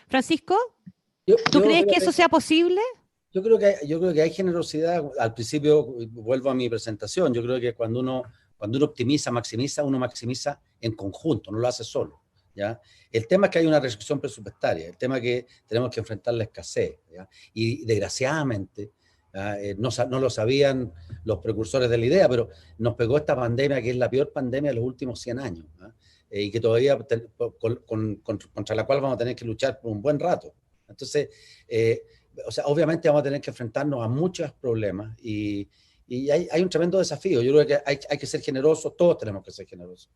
Francisco, ¿tú crees que eso sea posible? Yo creo que hay generosidad. Al principio, vuelvo a mi presentación, yo creo que cuando uno maximiza, uno maximiza en conjunto, no lo hace solo, ¿ya? El tema es que hay una restricción presupuestaria, el tema es que tenemos que enfrentar la escasez, ¿ya? Y desgraciadamente, no lo sabían los precursores de la idea, pero nos pegó esta pandemia que es la peor pandemia de los últimos 100 años, ¿ya? Y que todavía contra la cual vamos a tener que luchar por un buen rato. Entonces, o sea, obviamente vamos a tener que enfrentarnos a muchos problemas y hay un tremendo desafío. Yo creo que hay que ser generosos, todos tenemos que ser generosos.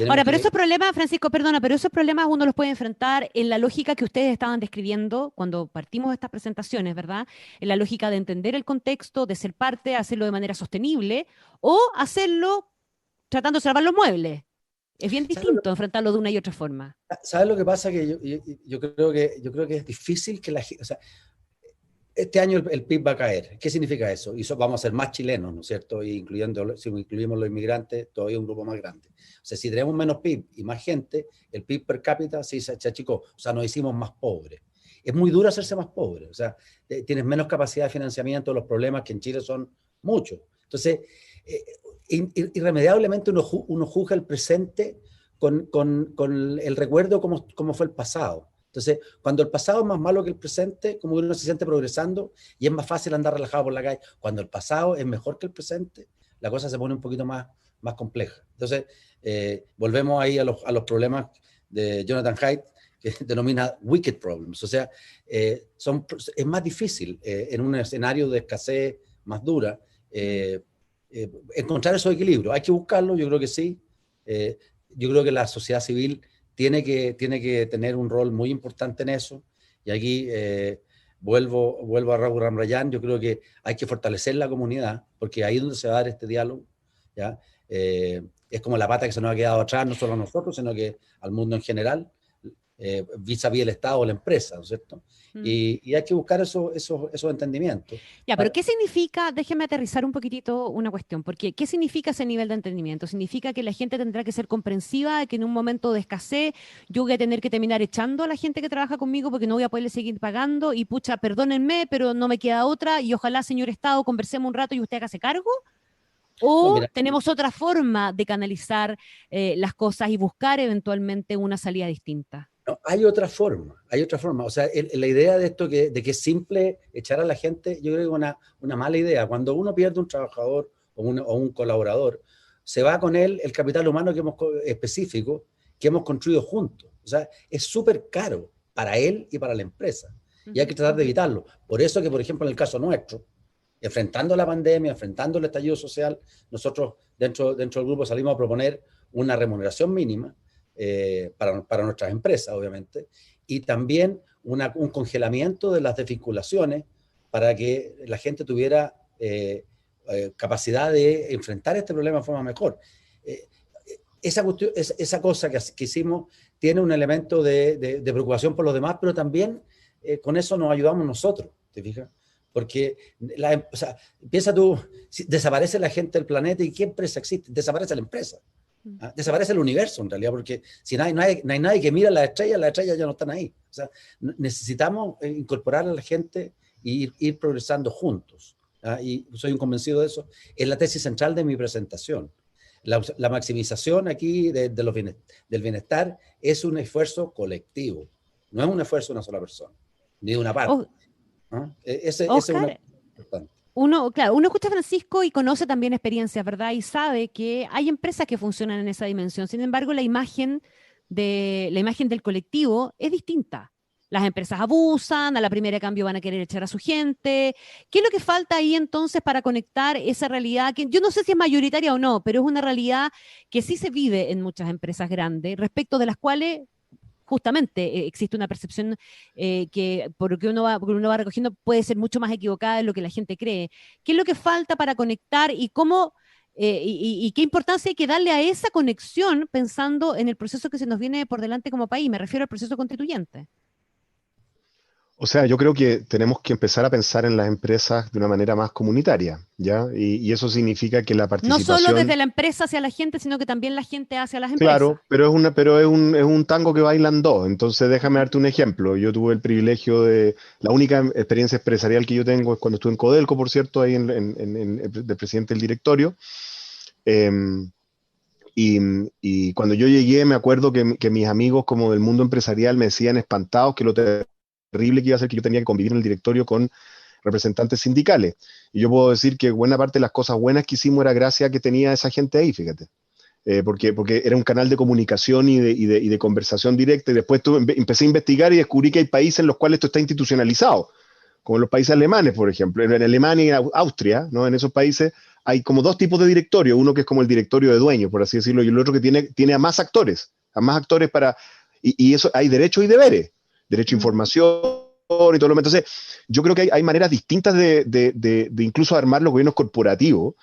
Ahora, pero esos problemas, Francisco, perdona, pero esos problemas uno los puede enfrentar en la lógica que ustedes estaban describiendo cuando partimos de estas presentaciones, ¿verdad? En la lógica de entender el contexto, de ser parte, hacerlo de manera sostenible o hacerlo tratando de salvar los muebles. Es bien distinto enfrentarlo de una y otra forma. ¿Sabes lo que pasa? Que yo creo que es difícil que la gente... O sea, este año el PIB va a caer. ¿Qué significa eso? Y vamos a ser más chilenos, ¿no es cierto? Y si incluimos los inmigrantes, todavía un grupo más grande. O sea, si tenemos menos PIB y más gente, el PIB per cápita sí se achicó. O sea, nos hicimos más pobres. Es muy duro hacerse más pobre. O sea, tienes menos capacidad de financiamiento, los problemas que en Chile son muchos. Entonces, irremediablemente uno juzga el presente con el recuerdo como fue el pasado. Entonces, cuando el pasado es más malo que el presente, como que uno se siente progresando y es más fácil andar relajado por la calle. Cuando el pasado es mejor que el presente, la cosa se pone un poquito más compleja. Entonces, volvemos ahí a los problemas de Jonathan Haidt, que denomina wicked problems. O sea, es más difícil en un escenario de escasez más dura encontrar esos equilibrios. Hay que buscarlo, yo creo que sí. Yo creo que la sociedad civil tiene que tener un rol muy importante en eso. Y aquí vuelvo a Raghu Ram Rajan. Yo creo que hay que fortalecer la comunidad, porque ahí es donde se va a dar este diálogo, ¿ya? Es como la pata que se nos ha quedado atrás, no solo a nosotros, sino que al mundo en general, vis-a-vis el Estado o la empresa, ¿no es cierto? Y hay que buscar esos entendimientos. Ya, pero ¿qué significa? Déjeme aterrizar un poquitito una cuestión, porque ¿qué significa ese nivel de entendimiento? ¿Significa que la gente tendrá que ser comprensiva, de que en un momento de escasez yo voy a tener que terminar echando a la gente que trabaja conmigo porque no voy a poderle seguir pagando y pucha, perdónenme, pero no me queda otra y ojalá, señor Estado, conversemos un rato y usted hágase cargo? ¿O tenemos otra forma de canalizar las cosas y buscar eventualmente una salida distinta? No, hay otra forma. O sea, la idea de esto de que es simple echar a la gente, yo creo que es una mala idea. Cuando uno pierde un trabajador o un colaborador, se va con él el capital humano específico que hemos construido juntos. O sea, es súper caro para él y para la empresa. Y hay que tratar de evitarlo. Por eso que, por ejemplo, en el caso nuestro, enfrentando la pandemia, enfrentando el estallido social, nosotros dentro del grupo salimos a proponer una remuneración mínima para nuestras empresas, obviamente, y también un congelamiento de las desvinculaciones para que la gente tuviera capacidad de enfrentar este problema de forma mejor. Esa cosa que hicimos tiene un elemento de preocupación por los demás, pero también con eso nos ayudamos nosotros, ¿te fijas? Porque, o sea, piensa tú, si desaparece la gente del planeta, ¿y qué empresa existe? Desaparece la empresa. ¿Ah? Desaparece el universo, en realidad, porque si no hay nadie que mira las estrellas ya no están ahí. O sea, necesitamos incorporar a la gente e ir progresando juntos. ¿Ah? Y soy un convencido de eso. Es la tesis central de mi presentación. La maximización aquí del bienestar es un esfuerzo colectivo. No es un esfuerzo de una sola persona, ni de una parte. ¿Ah? Ese es una importante. Uno escucha a Francisco y conoce también experiencias, ¿verdad? Y sabe que hay empresas que funcionan en esa dimensión. Sin embargo, la imagen del colectivo es distinta. Las empresas abusan, a la primera de cambio van a querer echar a su gente. ¿Qué es lo que falta ahí entonces para conectar esa realidad? Que yo no sé si es mayoritaria o no, pero es una realidad que sí se vive en muchas empresas grandes, respecto de las cuales justamente existe una percepción que por lo que uno va recogiendo puede ser mucho más equivocada de lo que la gente cree. ¿Qué es lo que falta para conectar y cómo y qué importancia hay que darle a esa conexión pensando en el proceso que se nos viene por delante como país? Me refiero al proceso constituyente. O sea, yo creo que tenemos que empezar a pensar en las empresas de una manera más comunitaria, ¿ya? Y eso significa que la participación... No solo desde la empresa hacia la gente, sino que también la gente hacia las empresas. Claro, pero es un tango que bailan dos. Entonces, déjame darte un ejemplo. Yo tuve el privilegio la única experiencia empresarial que yo tengo es cuando estuve en Codelco, por cierto, ahí de presidente del directorio. Y cuando yo llegué, me acuerdo que mis amigos como del mundo empresarial me decían espantados que lo terrible que iba a ser que yo tenía que convivir en el directorio con representantes sindicales. Y yo puedo decir que buena parte de las cosas buenas que hicimos era gracias a que tenía esa gente ahí, fíjate. Porque era un canal de comunicación y de conversación directa. Y después empecé a investigar y descubrí que hay países en los cuales esto está institucionalizado, como los países alemanes, por ejemplo. En Alemania y en Austria, ¿no? En esos países hay como dos tipos de directorio. Uno que es como el directorio de dueños, por así decirlo, y el otro que tiene a más actores para... Y eso hay derechos y deberes. Derecho a información y todo lo demás. Entonces, yo creo que hay maneras distintas de incluso armar los gobiernos corporativos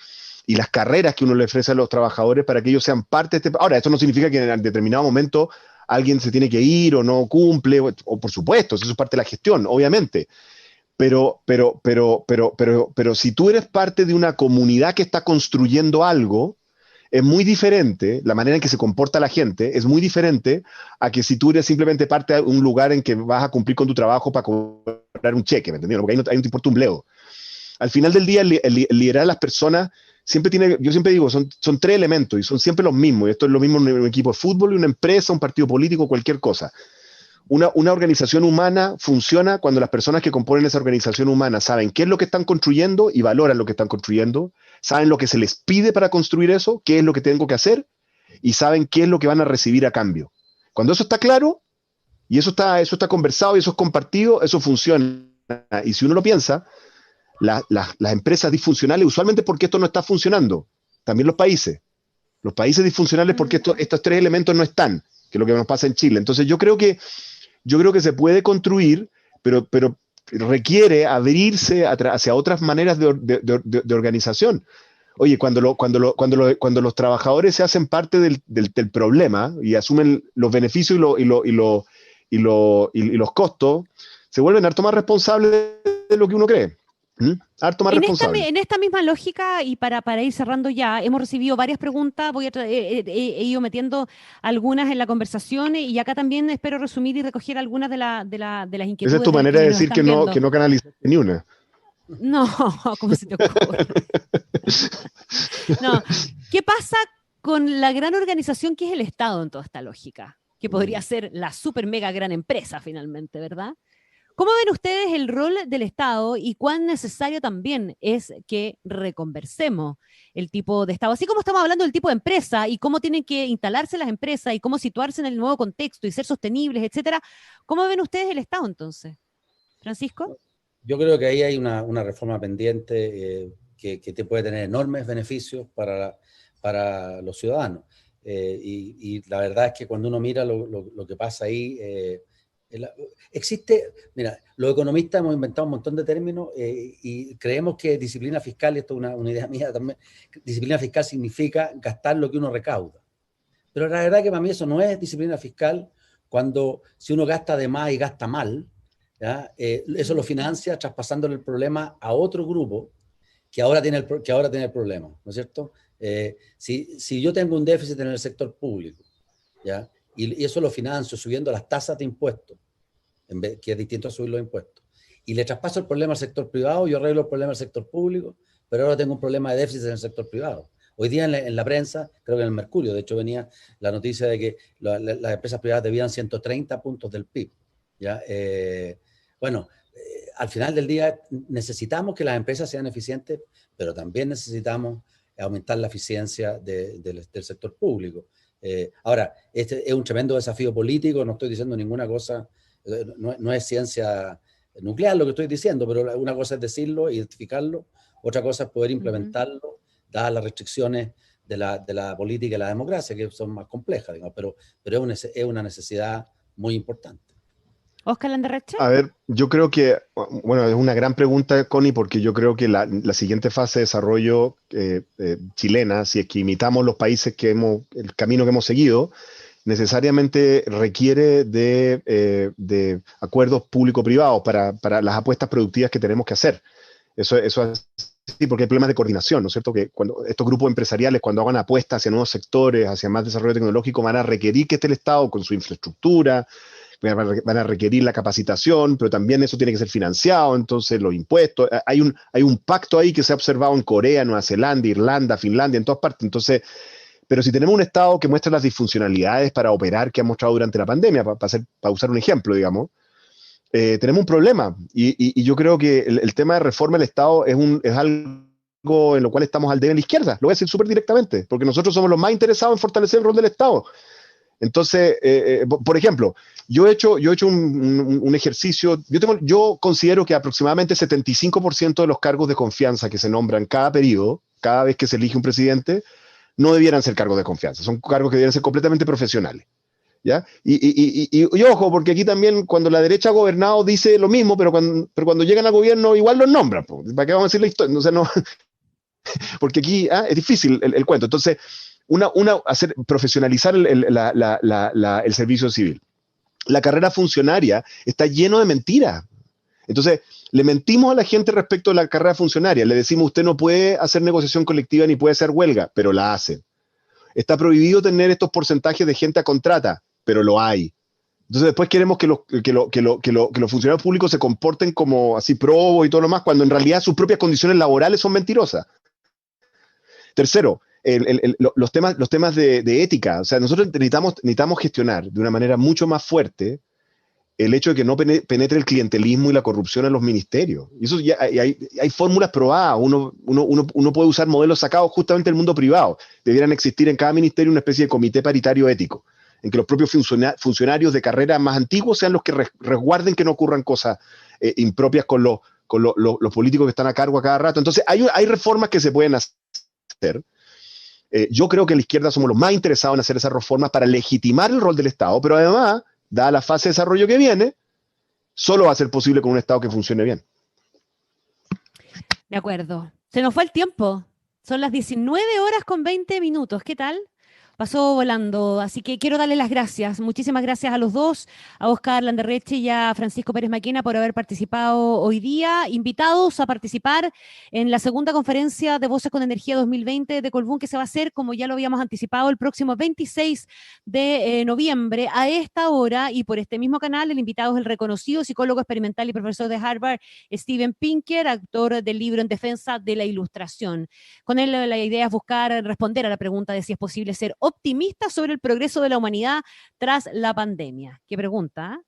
y las carreras que uno le ofrece a los trabajadores para que ellos sean parte de este... Ahora, esto no significa que en determinado momento alguien se tiene que ir o no cumple, o por supuesto, eso es parte de la gestión, obviamente. Pero si tú eres parte de una comunidad que está construyendo algo, es muy diferente, la manera en que se comporta la gente es muy diferente a que si tú eres simplemente parte de un lugar en que vas a cumplir con tu trabajo para cobrar un cheque, ¿me entiendes? Porque ahí no te importa un bledo. Al final del día, el liderar a las personas yo siempre digo, son tres elementos y son siempre los mismos. Y esto es lo mismo en un equipo de fútbol, una empresa, un partido político, cualquier cosa. Una organización humana funciona cuando las personas que componen esa organización humana saben qué es lo que están construyendo y valoran lo que están construyendo, saben lo que se les pide para construir eso, qué es lo que tengo que hacer, y saben qué es lo que van a recibir a cambio. Cuando eso está claro, y eso está conversado y eso es compartido, eso funciona. Y si uno lo piensa, las empresas disfuncionales, usualmente porque esto no está funcionando, también los países disfuncionales porque estos tres elementos no están, que es lo que nos pasa en Chile. Entonces yo creo que se puede construir, pero requiere abrirse hacia otras maneras de organización. Oye, cuando los trabajadores se hacen parte del problema y asumen los beneficios y los costos, se vuelven harto más responsables de lo que uno cree. Harto más responsable. En esta misma lógica, y para ir cerrando ya, hemos recibido varias preguntas, he ido metiendo algunas en la conversación y acá también espero resumir y recoger algunas de las inquietudes. Esa es tu manera de decir que no canalizaste ni una. No, ¿cómo se te ocurre? No, ¿qué pasa con la gran organización que es el Estado en toda esta lógica? Que podría ser la super mega gran empresa finalmente, ¿verdad? ¿Cómo ven ustedes el rol del Estado y cuán necesario también es que reconversemos el tipo de Estado? Así como estamos hablando del tipo de empresa y cómo tienen que instalarse las empresas y cómo situarse en el nuevo contexto y ser sostenibles, etcétera. ¿Cómo ven ustedes el Estado entonces? ¿Francisco? Yo creo que ahí hay una reforma pendiente que te puede tener enormes beneficios para los ciudadanos. Y la verdad es que cuando uno mira lo que pasa ahí... mira, los economistas hemos inventado un montón de términos y creemos que disciplina fiscal, y esto es una idea mía también, disciplina fiscal significa gastar lo que uno recauda. Pero la verdad es que para mí eso no es disciplina fiscal si uno gasta de más y gasta mal, ¿ya? Eso lo financia traspasándole el problema a otro grupo que ahora tiene el problema, ¿no es cierto? Si yo tengo un déficit en el sector público, ¿ya? Y eso lo financio subiendo las tasas de impuestos, que es distinto a subir los impuestos. Y le traspaso el problema al sector privado, yo arreglo el problema al sector público, pero ahora tengo un problema de déficit en el sector privado. Hoy día en la prensa, creo que en el Mercurio, de hecho venía la noticia de que las empresas privadas debían 130 puntos del PIB. ¿Ya? Al final del día necesitamos que las empresas sean eficientes, pero también necesitamos aumentar la eficiencia del sector público. Ahora, este es un tremendo desafío político, no estoy diciendo ninguna cosa, no es ciencia nuclear lo que estoy diciendo, pero una cosa es decirlo, identificarlo, otra cosa es poder implementarlo, dadas las restricciones de la política y la democracia, que son más complejas, digamos, pero es una necesidad muy importante. Óscar Landerreche. A ver, yo creo que, bueno, es una gran pregunta, Connie, porque yo creo que la siguiente fase de desarrollo chilena, si es que imitamos los países el camino que hemos seguido, necesariamente requiere de acuerdos público-privados para las apuestas productivas que tenemos que hacer. Eso es así, porque hay problemas de coordinación, ¿no es cierto? Que cuando estos grupos empresariales, cuando hagan apuestas hacia nuevos sectores, hacia más desarrollo tecnológico, van a requerir que esté el Estado con su infraestructura, van a requerir la capacitación, pero también eso tiene que ser financiado, entonces los impuestos, hay un pacto ahí que se ha observado en Corea, Nueva Zelanda, Irlanda, Finlandia, en todas partes. Entonces, pero si tenemos un Estado que muestra las disfuncionalidades para operar que ha mostrado durante la pandemia, para usar un ejemplo, digamos, tenemos un problema. Y yo creo que el tema de reforma del Estado es algo en lo cual estamos al debe en la izquierda. Lo voy a decir súper directamente, porque nosotros somos los más interesados en fortalecer el rol del Estado. Entonces, por ejemplo, yo he hecho un ejercicio, yo considero que aproximadamente 75% de los cargos de confianza que se nombran cada periodo, cada vez que se elige un presidente, no debieran ser cargos de confianza, son cargos que deben ser completamente profesionales. ¿Ya? Y ojo, porque aquí también cuando la derecha ha gobernado dice lo mismo, pero cuando llegan al gobierno igual los nombran. ¿Para qué vamos a decir la historia? Entonces, no, porque aquí es difícil el cuento. Entonces, profesionalizar el servicio civil. La carrera funcionaria está lleno de mentiras. Entonces, le mentimos a la gente respecto a la carrera funcionaria. Le decimos, usted no puede hacer negociación colectiva ni puede hacer huelga, pero la hacen. Está prohibido tener estos porcentajes de gente a contrata, pero lo hay. Entonces, después queremos que los funcionarios públicos se comporten como así probos y todo lo más, cuando en realidad sus propias condiciones laborales son mentirosas. Tercero, los temas de ética. O sea, nosotros necesitamos gestionar de una manera mucho más fuerte el hecho de que no penetre el clientelismo y la corrupción en los ministerios. Y eso ya hay fórmulas probadas. Uno puede usar modelos sacados justamente del mundo privado. Debieran existir en cada ministerio una especie de comité paritario ético, en que los propios funcionarios de carrera más antiguos sean los que resguarden que no ocurran cosas impropias con los políticos que están a cargo a cada rato. Entonces, hay reformas que se pueden hacer. Yo creo que en la izquierda somos los más interesados en hacer esas reformas para legitimar el rol del Estado, pero además, dada la fase de desarrollo que viene, solo va a ser posible con un Estado que funcione bien. De acuerdo. Se nos fue el tiempo. Son las 19:20. ¿Qué tal? Pasó volando, así que quiero darle las gracias. Muchísimas gracias a los dos, a Óscar Landerreche y a Francisco Pérez Maquena por haber participado hoy día, invitados a participar en la segunda conferencia de Voces con Energía 2020 de Colbún, que se va a hacer, como ya lo habíamos anticipado, el próximo 26 de noviembre a esta hora y por este mismo canal. El invitado es el reconocido psicólogo experimental y profesor de Harvard, Steven Pinker, autor del libro En Defensa de la Ilustración. Con él la idea es buscar responder a la pregunta de si es posible ser optimista sobre el progreso de la humanidad tras la pandemia. Qué pregunta, ¿eh?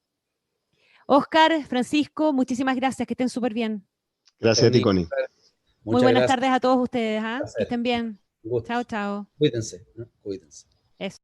Óscar, Francisco, muchísimas gracias, que estén súper bien. Gracias a ti, Connie. Muy buenas tardes a todos ustedes, ¿eh? Que estén bien. Chao, chao. Cuídense, ¿no? Cuídense. Eso.